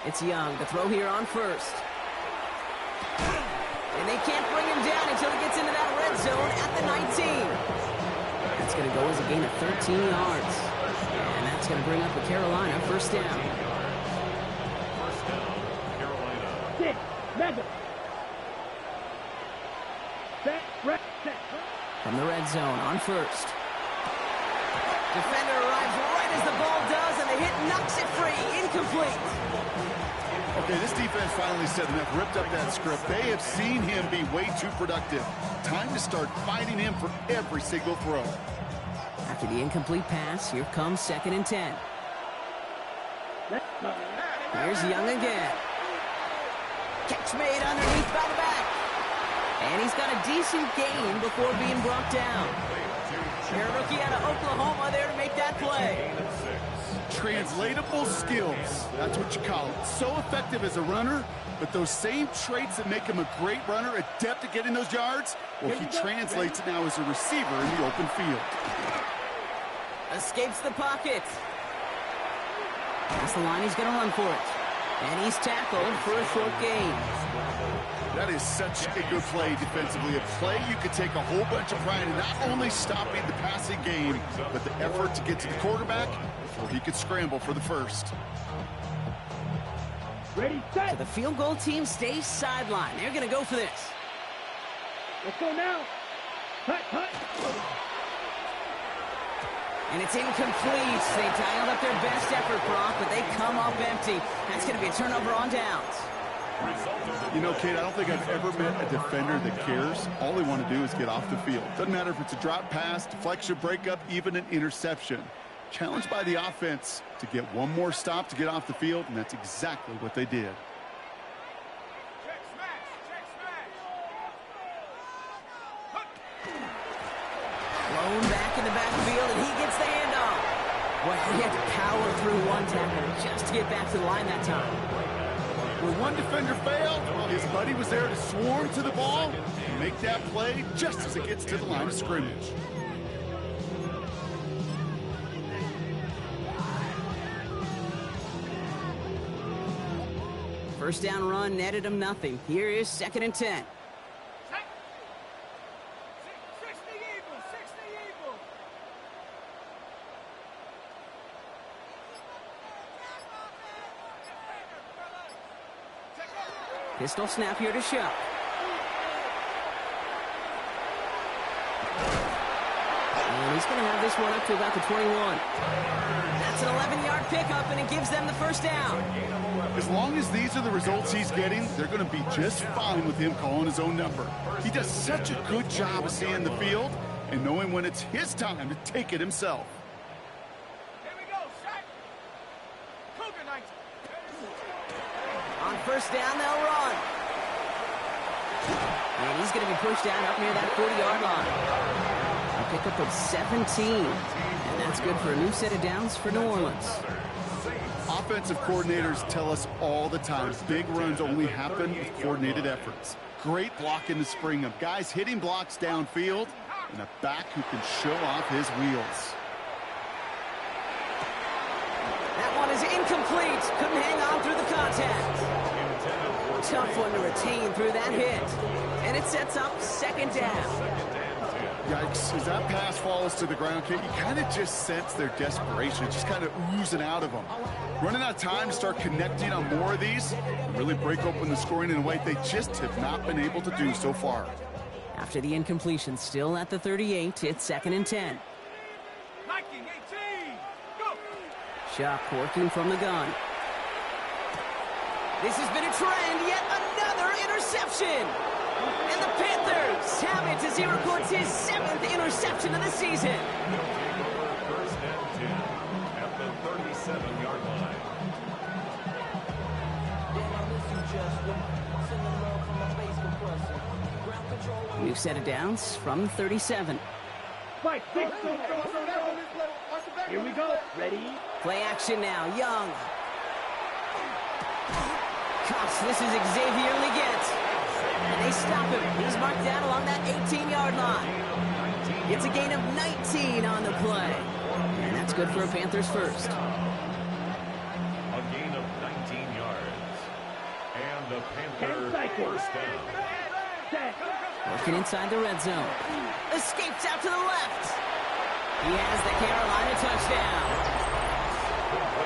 [SPEAKER 1] It's Young, the throw here on first. And they can't bring him down until he gets into that red zone at the 19. That's going to go as a gain of 13 yards. And that's going to bring up a Carolina first down.
[SPEAKER 4] First down, Carolina.
[SPEAKER 5] 6, mega. Set, red, set.
[SPEAKER 1] From the red zone on first. Defender arrives right as the ball does, and the hit knocks it free. Incomplete.
[SPEAKER 3] Okay, this defense finally said enough, ripped up that script. They have seen him be way too productive. Time to start fighting him for every single throw.
[SPEAKER 1] After the incomplete pass, here comes 2nd and 10. Here's Young again. Catch made underneath by the back. And he's got a decent gain before being brought down. Their rookie out of Oklahoma there to make that play.
[SPEAKER 3] Translatable skills, that's what you call it. So effective as a runner, but those same traits that make him a great runner, adept at getting those yards, well, he translates it now as a receiver in the open field.
[SPEAKER 1] Escapes the pocket. That's the line, he's going to run for it. And he's tackled for a short gain.
[SPEAKER 3] That is such a good play defensively. A play you could take a whole bunch of pride in, not only stopping the passing game, but the effort to get to the quarterback before he could scramble for the first.
[SPEAKER 5] Ready, set.
[SPEAKER 1] So the field goal team stays sidelined. They're going to go for this.
[SPEAKER 5] Let's go now. Hut, hut.
[SPEAKER 1] And it's incomplete. They dialed up their best effort, Brock, but they come up empty. That's going to be a turnover on downs.
[SPEAKER 3] You know, Kate, I don't think I've ever met a defender that cares. All they want to do is get off the field. Doesn't matter if it's a drop pass, deflection, breakup, even an interception. Challenged by the offense to get one more stop to get off the field, and that's exactly what they did.
[SPEAKER 2] Check smash. Check smash.
[SPEAKER 1] Blown back in the backfield, and he gets the handoff. Well, he had to power through one tackle just to get back to the line that time.
[SPEAKER 3] When one defender failed, his buddy was there to swarm to the ball and make that play just as it gets to the line of scrimmage.
[SPEAKER 1] First down run netted him nothing. Here is 2nd and 10.
[SPEAKER 2] 60 Eagles. 60 Eagles.
[SPEAKER 1] Pistol snap here to Shuck. And he's going to have this one up to about the 21. That's an 11-yard pickup, and it gives them the first down.
[SPEAKER 3] As long as these are the results he's getting, they're going to be just fine with him calling his own number. He does such a good job of seeing the field and knowing when it's his time to take it himself.
[SPEAKER 2] Here we go, Shaq. Cougar 19.
[SPEAKER 1] On first down, they'll run. And he's going to be pushed down up near that 40-yard line. A pickup of 17. And that's good for a new set of downs for New Orleans.
[SPEAKER 3] Offensive coordinators tell us all the time, big runs only happen with coordinated efforts. Great block in the spring of guys hitting blocks downfield and a back who can show off his wheels.
[SPEAKER 1] That one is incomplete. Couldn't hang on through the contact. Tough one to retain through that hit. And it sets up 2nd down.
[SPEAKER 3] Yikes, as that pass falls to the ground, Kate, you kind of just sense their desperation. It's just kind of oozing out of them. Running out of time to start connecting on more of these and really break open the scoring in a way they just have not been able to do so far.
[SPEAKER 1] After the incompletion, still at the 38, it's 2nd and 10.
[SPEAKER 2] Viking 18. Go.
[SPEAKER 1] Shuck working from the gun. This has been a trend, yet another interception. And the Panthers have it as he records his 7th interception of the season.
[SPEAKER 4] First and 10 at the 37-yard line.
[SPEAKER 1] New set of downs from 37.
[SPEAKER 5] Fight, six. Here we go. Ready?
[SPEAKER 1] Play action now. Young. Gosh, this is Xavier Leggett. And they stop him. He's marked down along that 18-yard line. It's a gain of 19 on the play. And that's good for a Panthers first.
[SPEAKER 4] A gain of 19 yards. And the Panthers first down.
[SPEAKER 1] Working inside the red zone. Escapes out to the left. He has the Carolina touchdown.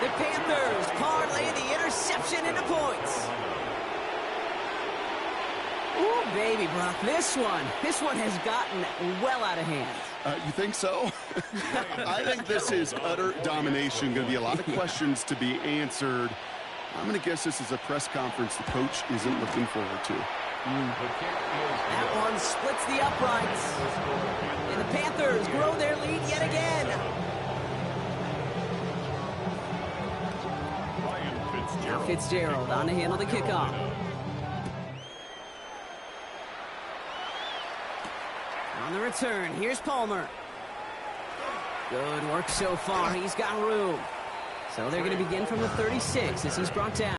[SPEAKER 1] The Panthers parlay the interception into points. Ooh, baby, Brock, this one has gotten well out of hand.
[SPEAKER 3] You think so? I think this is utter domination. Going to be a lot of questions to be answered. I'm going to guess this is a press conference the coach isn't looking forward to.
[SPEAKER 1] That one splits the uprights. And the Panthers grow their lead yet again. Now Fitzgerald on to handle the kickoff. On the return, here's Palmer. Good work so far. He's got room. So they're going to begin from the 36 as he's brought down.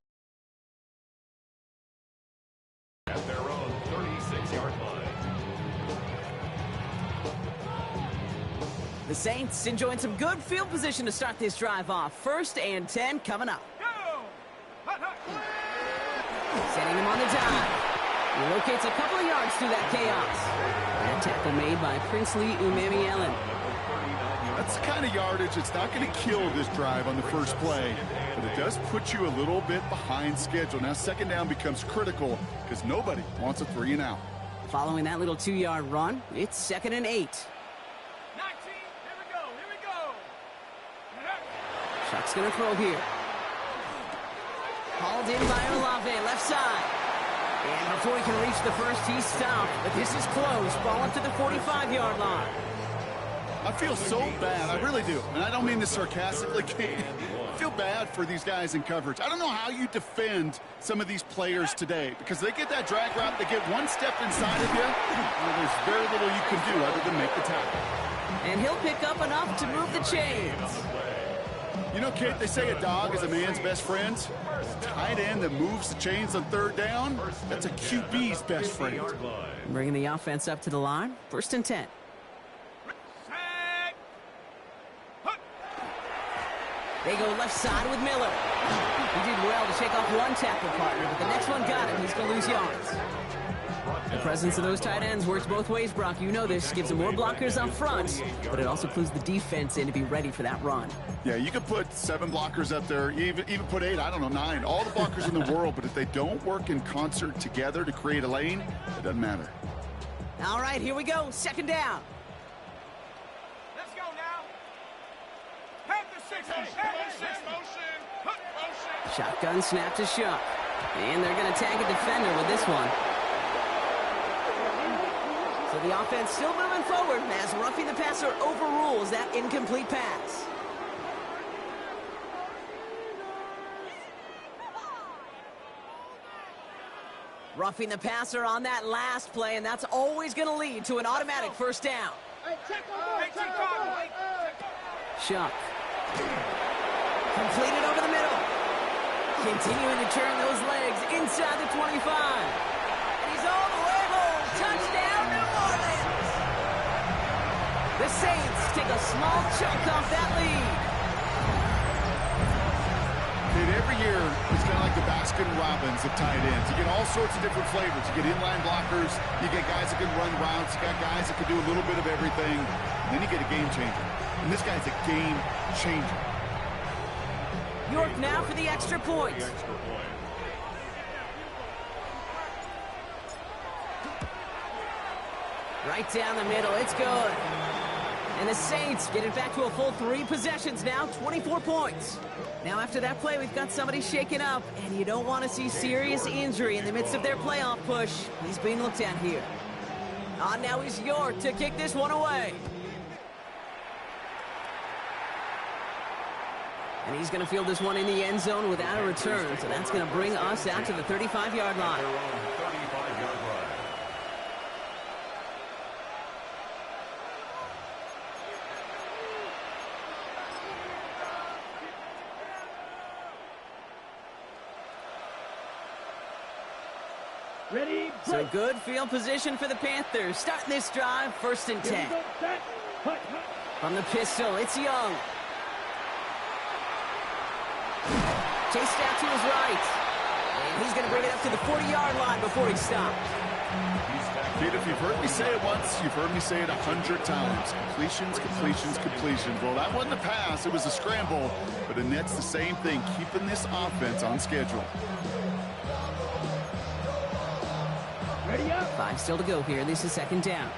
[SPEAKER 4] At their own 36-yard line.
[SPEAKER 1] The Saints enjoying some good field position to start this drive off. 1st and 10 coming up. Setting him on the dive. He locates a couple of yards through that chaos. That tackle made by Princely Umemi-Ellen.
[SPEAKER 3] That's the kind of yardage that's not going to kill this drive on the first play, but it does put you a little bit behind schedule. Now, second down becomes critical because nobody wants a 3 and out.
[SPEAKER 1] Following that little 2-yard run, it's 2nd and 8.
[SPEAKER 2] 19, here we go.
[SPEAKER 1] Chuck's going to throw here. Hauled in by Olave, left side. And before he can reach the first, he's stopped. But this is close. Ball up to the 45-yard line.
[SPEAKER 3] I feel so bad. I really do. And I don't mean this sarcastically. I feel bad for these guys in coverage. I don't know how you defend some of these players today because they get that drag route, they get one step inside of you, well, there's very little you can do other than make the tackle.
[SPEAKER 1] And he'll pick up enough to move the chains.
[SPEAKER 3] You know, Kate, they say a dog is a man's best friend. Tight end that moves the chains on 3rd down, that's a QB's best friend.
[SPEAKER 1] Bringing the offense up to the line. 1st and 10. They go left side with Miller. He did well to shake off one tackle partner, but the next one got him. He's going to lose yards. The presence of those tight ends works both ways, Brock. You know this. Gives them more blockers up front, but it also clues the defense in to be ready for that run.
[SPEAKER 3] Yeah, you could put 7 blockers up there, even put 8, I don't know, 9. All the blockers in the world, but if they don't work in concert together to create a lane, it doesn't matter.
[SPEAKER 1] All right, here we go. 2nd down.
[SPEAKER 2] Let's go now. Panther 60. Motion.
[SPEAKER 1] Shotgun snap to Shuck. And they're going to tag a defender with this one. So the offense still moving forward as roughing the passer overrules that incomplete pass. Roughing the passer on that last play, and that's always going to lead to an automatic 1st down. Shuck. Completed over the middle. Continuing to turn those legs inside the 25. And he's all the way home. Touchdown, New Orleans. The Saints take a small chunk off that lead.
[SPEAKER 3] Dude, every year, it's kind of like the Baskin-Robbins of tight ends. You get all sorts of different flavors. You get inline blockers. You get guys that can run routes. You got guys that can do a little bit of everything. And then you get a game changer. And this guy's a game changer.
[SPEAKER 1] York now for the extra point. Right down the middle. It's good. And the Saints get it back to a full 3 possessions now, 24 points. Now after that play, we've got somebody shaken up, and you don't want to see serious injury in the midst of their playoff push. He's being looked at here. Now is York to kick this one away. And he's going to field this one in the end zone without a return, so that's going to bring us out to the 35-yard line.
[SPEAKER 5] Ready,
[SPEAKER 1] So
[SPEAKER 5] break.
[SPEAKER 1] good field position for the Panthers. Starting this drive, 1st and 10.
[SPEAKER 5] Here we go, set, hut, hut.
[SPEAKER 1] From the pistol, it's Young. Chased out to his right. And he's going to bring it up to the 40-yard line before he stopped.
[SPEAKER 3] Kid, if you've heard me say it once, you've heard me say it 100 times. Completions, completions, completions. Well, that wasn't a pass. It was a scramble. But Annette's the same thing, keeping this offense on schedule.
[SPEAKER 5] Ready up,
[SPEAKER 1] 5 still to go here. This is 2nd down.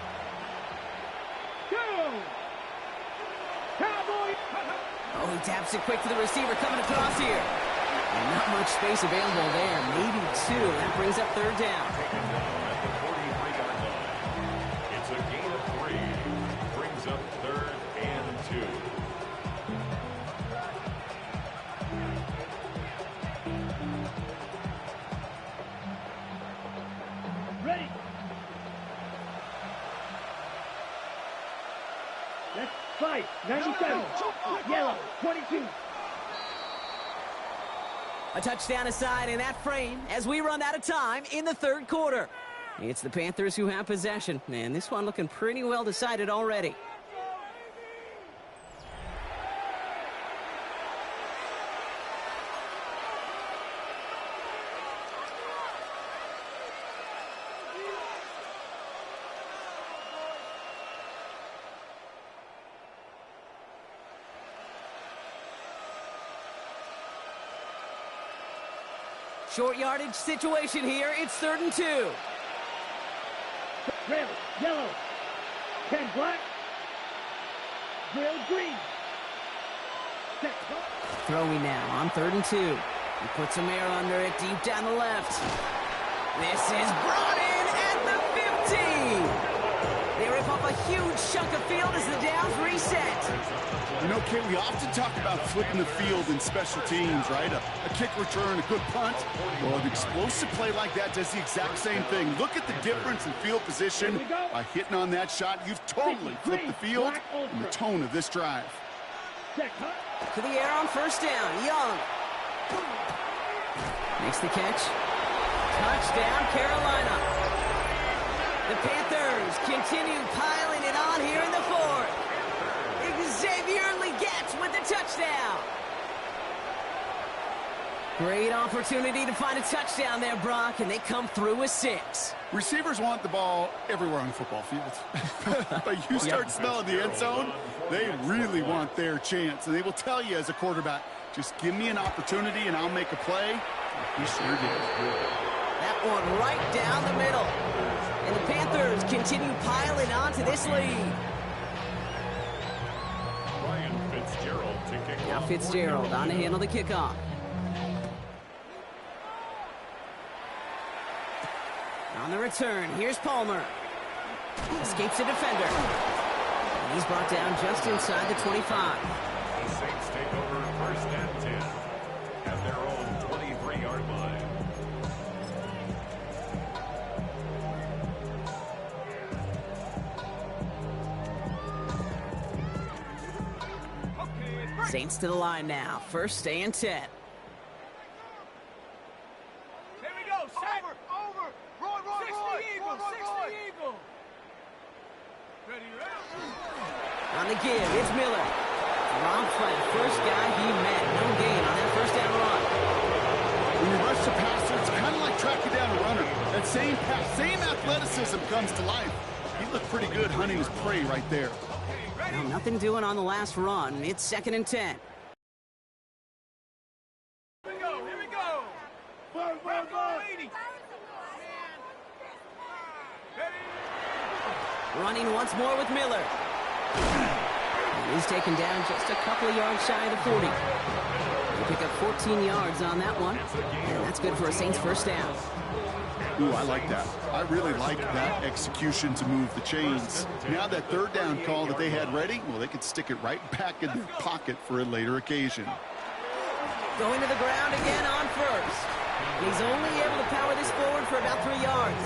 [SPEAKER 5] go! Cowboy!
[SPEAKER 1] Oh, he taps it quick to the receiver coming across here. And not much space available there. Maybe 2. That brings up 3rd down.
[SPEAKER 4] Taken down at the 43-yard line. It's a gain of 3. Brings up 3rd and 2.
[SPEAKER 5] Ready! Let's fight! 97! Yellow! 22!
[SPEAKER 1] A touchdown aside in that frame as we run out of time in the 3rd quarter. It's the Panthers who have possession, and this one looking pretty well decided already. Short yardage situation here. It's 3rd and 2.
[SPEAKER 5] Red, yellow, 10 black, drill green. Set,
[SPEAKER 1] Throwing now on 3rd and 2. He puts some air under it deep down the left. This is brought in at the 50. They rip off a huge chunk of field as the downs reset.
[SPEAKER 3] You know, Kate, we often talk about flipping the field in special teams, right? A kick return, a good punt. Well, an explosive play like that does the exact same thing. Look at the difference in field position. By hitting on that shot, you've totally flipped the field and the tone of this drive.
[SPEAKER 5] set, hut.
[SPEAKER 1] To the air on 1st down. Young. Makes the catch. Touchdown, Carolina. The Panthers continue piling it on here in the 4th. Xavier Legette with the touchdown. Great opportunity to find a touchdown there, Brock, and they come through with 6.
[SPEAKER 3] Receivers want the ball everywhere on the football field. But you start smelling the end zone, they really want their chance. And they will tell you as a quarterback, just give me an opportunity and I'll make a play. He sure did.
[SPEAKER 1] That one right down the middle. And the Panthers continue piling on to this lead.
[SPEAKER 4] Ryan Fitzgerald to kick
[SPEAKER 1] Now
[SPEAKER 4] off.
[SPEAKER 1] Fitzgerald on to handle the kickoff. On the return, here's Palmer. Escapes a defender. And he's brought down just inside the 25.
[SPEAKER 4] The Saints take over 1st and 10 at their own 23-yard line.
[SPEAKER 1] Saints to the line now. 1st and 10.
[SPEAKER 2] Here we go. Set. Over. Roy, 60 Eagle. 60 Eagle. Ready, ready.
[SPEAKER 1] On the give, it's Miller. Wrong flat. First guy he met. No gain on that 1st down run.
[SPEAKER 3] When you rush the passer, it's kind of like tracking down a runner. That same pass, same athleticism comes to life. He looked pretty good hunting his prey right there.
[SPEAKER 1] Well, nothing doing on the last run. It's 2nd and 10.
[SPEAKER 2] Here we go. Here we go.
[SPEAKER 5] Forward, forward.
[SPEAKER 2] 80.
[SPEAKER 1] Running once more with Miller. He's taken down just a couple of yards shy of the 40. They pick up 14 yards on that one. And that's good for a Saints 1st down.
[SPEAKER 3] Ooh, I like that. I really like that execution to move the chains. Now that 3rd down call that they had ready, well, they could stick it right back in their pocket for a later occasion.
[SPEAKER 1] Going to the ground again on 1st. He's only able to power this forward for about 3 yards.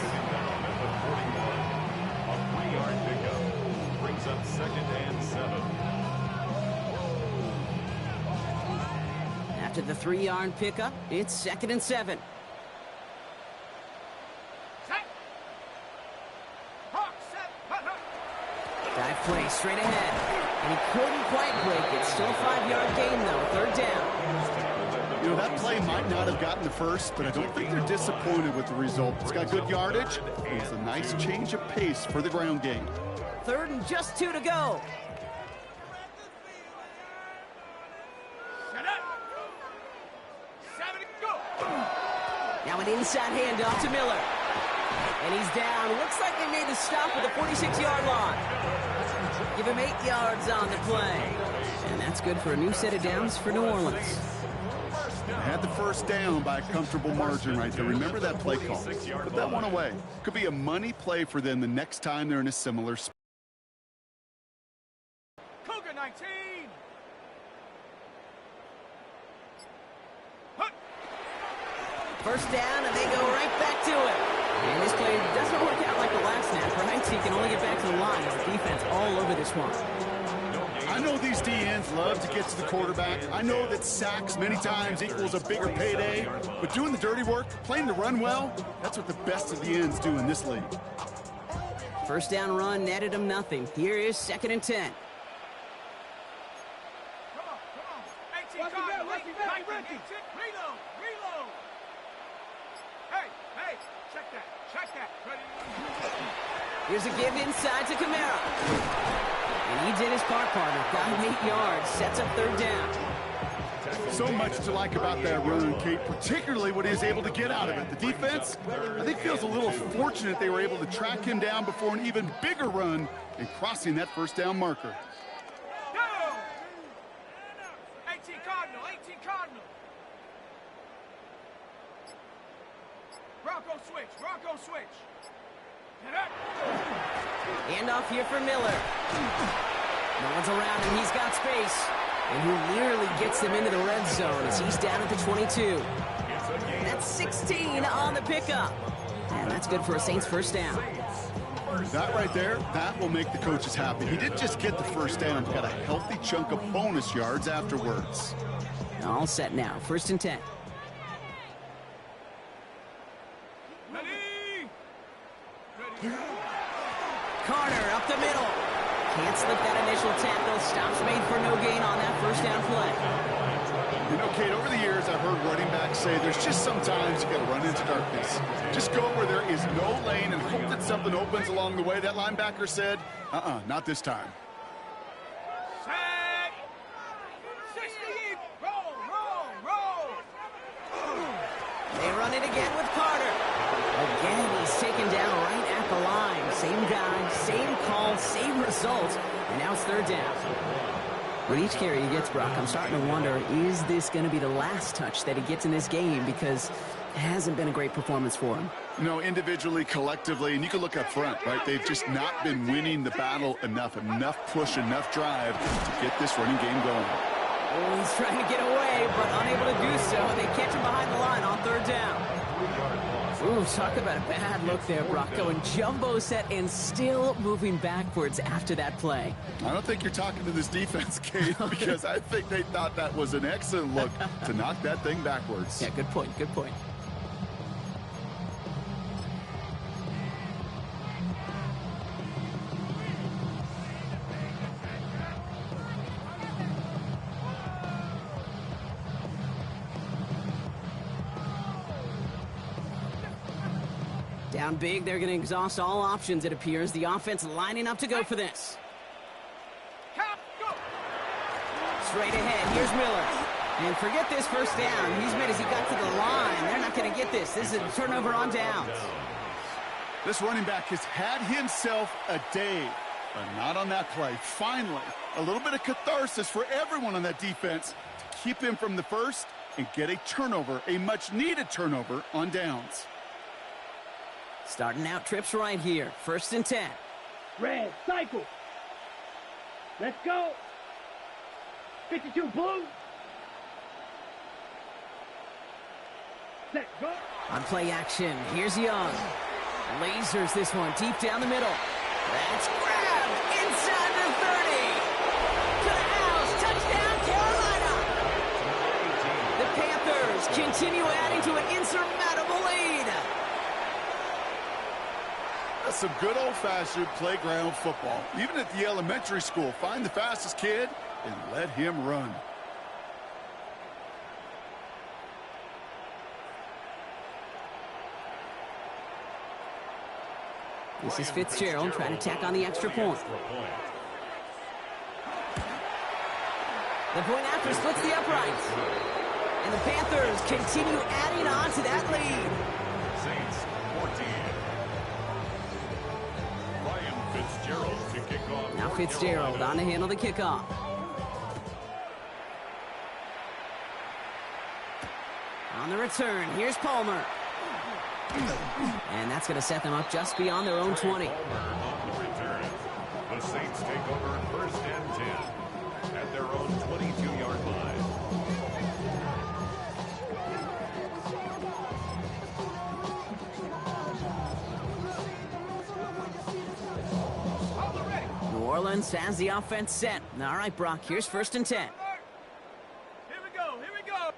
[SPEAKER 4] A 3-yard pickup brings up 2nd and 7.
[SPEAKER 1] After the 3-yard pickup, it's 2nd and 7. play straight ahead. And he couldn't quite break it. Still a 5-yard gain, though. Third down.
[SPEAKER 3] You know, that play might not have gotten the first, but I don't think they're disappointed with the result. It's got good yardage, and it's a nice change of pace for the ground game.
[SPEAKER 1] Third and just 2 to go.
[SPEAKER 2] Set up. 7 to go.
[SPEAKER 1] Now an inside handoff to Miller. And he's down. Looks like they made the stop at the 46-yard line. Give him 8 yards on the play. And that's good for a new set of downs for New Orleans.
[SPEAKER 3] They had the first down by a comfortable margin right there. Remember that play call. Put that one away. Could be a money play for them the next time they're in a similar spot.
[SPEAKER 2] Cougar 19.
[SPEAKER 1] First down, and they go right back to it. And this play doesn't work out like the last snap, right? So you can only get back to the line as the defense all over this one.
[SPEAKER 3] I know these DNs love to get to the quarterback. I know that sacks many times equals a bigger payday. But doing the dirty work, playing the run well, that's what the best of the ends do in this league.
[SPEAKER 1] First down run netted him nothing. Here is 2nd and 10.
[SPEAKER 2] Come on. 18 Cardinal. Reload. Hey, check that. Ready?
[SPEAKER 1] Here's a give inside to Kamara. And he did his part, partner. Got him 8 yards. Sets up third down.
[SPEAKER 3] So much to like about that run, Kate, particularly what he was able to get out of it. The defense, I think, feels a little fortunate they were able to track him down before an even bigger run and crossing that first down marker.
[SPEAKER 2] Go! 18 Cardinal. Bronco switch. Get up.
[SPEAKER 1] Handoff here for Miller. No one's around him. He's got space. And who nearly gets them into the red zone as he's down at the 22. That's 16 on the pickup. And that's good for a Saints first down.
[SPEAKER 3] That right there, that will make the coaches happy. He didn't just get the first down, he got a healthy chunk of bonus yards afterwards.
[SPEAKER 1] All set now. 1st and 10. Carter up the middle. Can't slip that initial tackle. Stops made for no gain on that first down play.
[SPEAKER 3] You know, Kate, over the years I've heard running backs say there's just sometimes you got to run into darkness. Just go where there is no lane and hope that something opens along the way. That linebacker said, not this time.
[SPEAKER 2] Set. 60. Roll.
[SPEAKER 1] They run it again with Carter. Again, he's taken down right at the line. Same guy, same call, same result. And now it's third down. With each carry he gets, Brock, I'm starting to wonder, is this going to be the last touch that he gets in this game? Because it hasn't been a great performance for him.
[SPEAKER 3] You know, individually, collectively, and you can look up front, right? They've just not been winning the battle enough push, enough drive to get this running game going.
[SPEAKER 1] Oh, he's trying to get away, but unable to do so. They catch him behind the line on third down. Ooh, talk about a bad look there, Brock. Going jumbo set and still moving backwards after that play.
[SPEAKER 3] I don't think you're talking to this defense, Kate, because I think they thought that was an excellent look to knock that thing backwards.
[SPEAKER 1] Yeah, good point. Down big, they're going to exhaust all options, it appears. The offense lining up to go for this. Straight ahead, here's Miller. And forget this first down. He's made as he got to the line. They're not going to get this. This is a turnover on downs.
[SPEAKER 3] This running back has had himself a day, but not on that play. Finally, a little bit of catharsis for everyone on that defense to keep him from the first and get a turnover, a much-needed turnover on downs.
[SPEAKER 1] Starting out trips right here. 1st and 10.
[SPEAKER 5] Red, cycle. Let's go. 52 blue. Set, go.
[SPEAKER 1] On play action, here's Young. Lasers this one deep down the middle. That's grabbed inside the 30. To the house, touchdown Carolina. The Panthers continue adding to an insurmountable lead.
[SPEAKER 3] That's some good old-fashioned playground football. Even at the elementary school, find the fastest kid and let him run.
[SPEAKER 1] This is Fitzgerald trying to tack on the extra point. The point after splits the uprights. And the Panthers continue adding on to that lead.
[SPEAKER 4] Saints 14. Ryan Fitzgerald to kick off.
[SPEAKER 1] Now Fitzgerald on to handle the kickoff. On the return, here's Palmer. And that's going to set them up just beyond their own 20.
[SPEAKER 4] On the return. The Saints take over first and 10 at their own 22-yard line.
[SPEAKER 1] New Orleans has the offense set. All right, Brock, here's first and 10.
[SPEAKER 2] Here we go, here we go.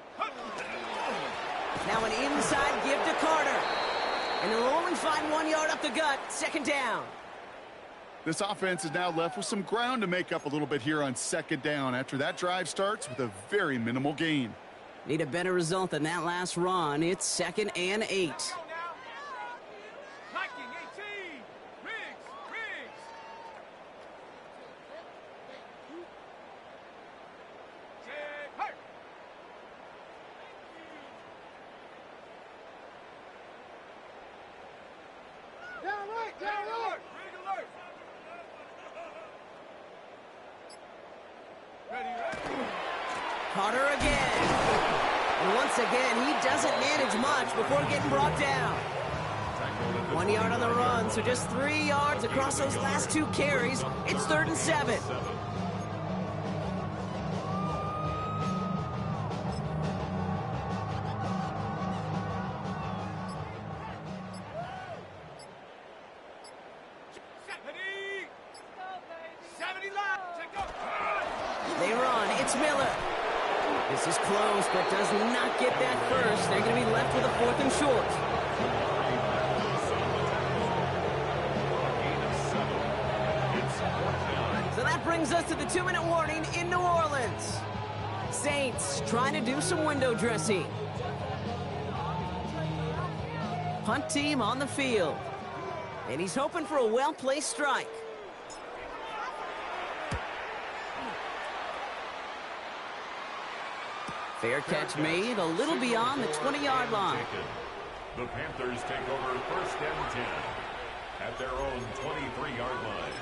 [SPEAKER 1] Now an inside give to Carter. And they'll only find 1 yard up the gut, second down.
[SPEAKER 3] This offense is now left with some ground to make up a little bit here on second down after that drive starts with a very minimal gain.
[SPEAKER 1] Need a better result than that last run. It's 2nd and 8.
[SPEAKER 2] Go now. Liking 18. Riggs. Set, hurt. Down right. Rig alert. Ready.
[SPEAKER 1] Carter again. And once again, he doesn't manage much before getting brought down. 1 yard on the run, so just 3 yards across those last 2 carries. It's 3rd and 7. They run. It's Miller. This is close, but does not get that first. They're going to be left with a 4th and short. So that brings us to the 2-minute warning in New Orleans. Saints trying to do some window dressing. Punt team on the field. And he's hoping for a well-placed strike. Fair catch made a little beyond the 20-yard line.
[SPEAKER 4] The Panthers take over first and 10 at their own 23-yard line.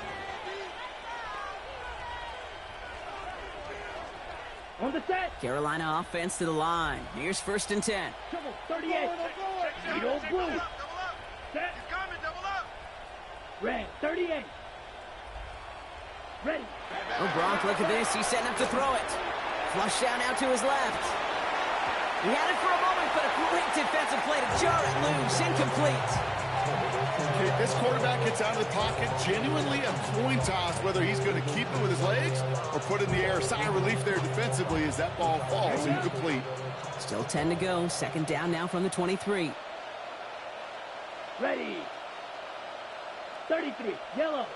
[SPEAKER 5] On the set.
[SPEAKER 1] Carolina offense to the line. Here's first and 10.
[SPEAKER 5] Trouble. 38. Lead old blue. Set. Red. 38. Ready.
[SPEAKER 1] Oh, Gronk, look at this. He's setting up to throw it. Flush down out to his left. He had it for a moment, but a great defensive play to jar it loose. Incomplete.
[SPEAKER 3] Okay, this quarterback gets out of the pocket, genuinely a coin toss whether he's going to keep it with his legs or put it in the air. Sigh of relief there defensively as that ball falls incomplete.
[SPEAKER 1] Still 10 to go. Second down now from the 23.
[SPEAKER 5] Ready. 33. Yellow.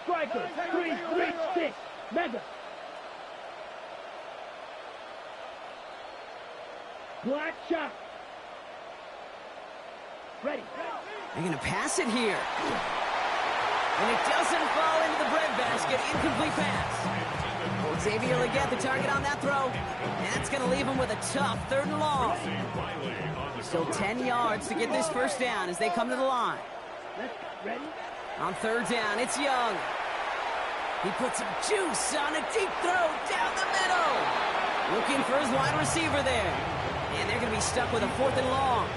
[SPEAKER 5] Striker. 3-3-6. Mega. Black shot. Ready.
[SPEAKER 1] They're going to pass it here. And it doesn't fall into the breadbasket. Incomplete pass. Xavier Legette, the target on that throw. And that's going to leave him with a tough 3rd and long. Still 10 yards to get this first down as they come to the line.
[SPEAKER 5] Ready.
[SPEAKER 1] On 3rd down, it's Young. He puts some juice on a deep throw down the middle. Looking for his wide receiver there. And they're going to be stuck with a 4th and long.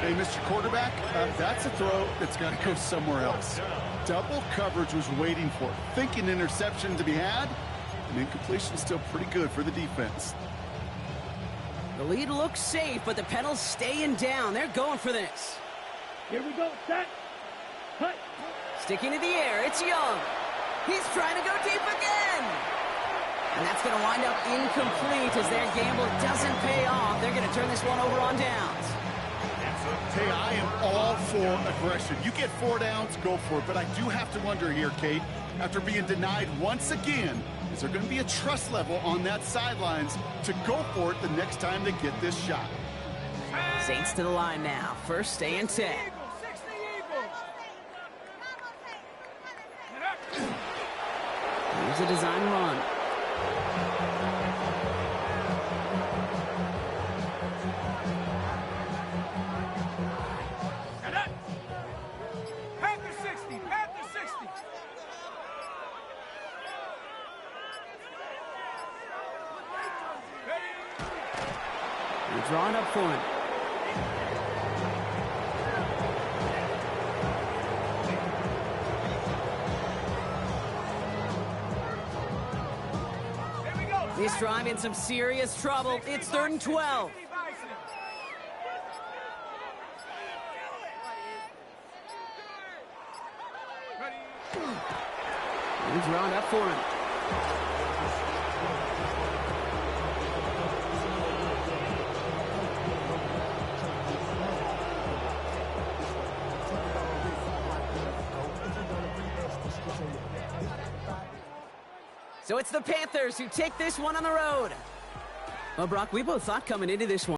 [SPEAKER 3] Hey, Mr. Quarterback, that's a throw that's got to go somewhere else. Double coverage was waiting for it. Thinking interception to be had, and incompletion still pretty good for the defense.
[SPEAKER 1] The lead looks safe, but the pedals staying down. They're going for this.
[SPEAKER 5] Here we go. Set. Cut.
[SPEAKER 1] Sticking to the air, it's Young. He's trying to go deep again. And that's going to wind up incomplete as their gamble doesn't pay off. They're going to turn this one over on downs.
[SPEAKER 3] Hey, I am all for aggression. You get 4 downs, go for it. But I do have to wonder here, Kate, after being denied once again, is there going to be a trust level on that sidelines to go for it the next time they get this shot?
[SPEAKER 1] Saints to the line now. First and 10. Here's a design run.
[SPEAKER 2] Panther 60, Panther 60.
[SPEAKER 1] They're drawing up for him. This drive in some serious trouble. It's 3rd and 12. He's drawn up for him. So it's the Panthers who take this one on the road. Well, Brock, we both thought coming into this one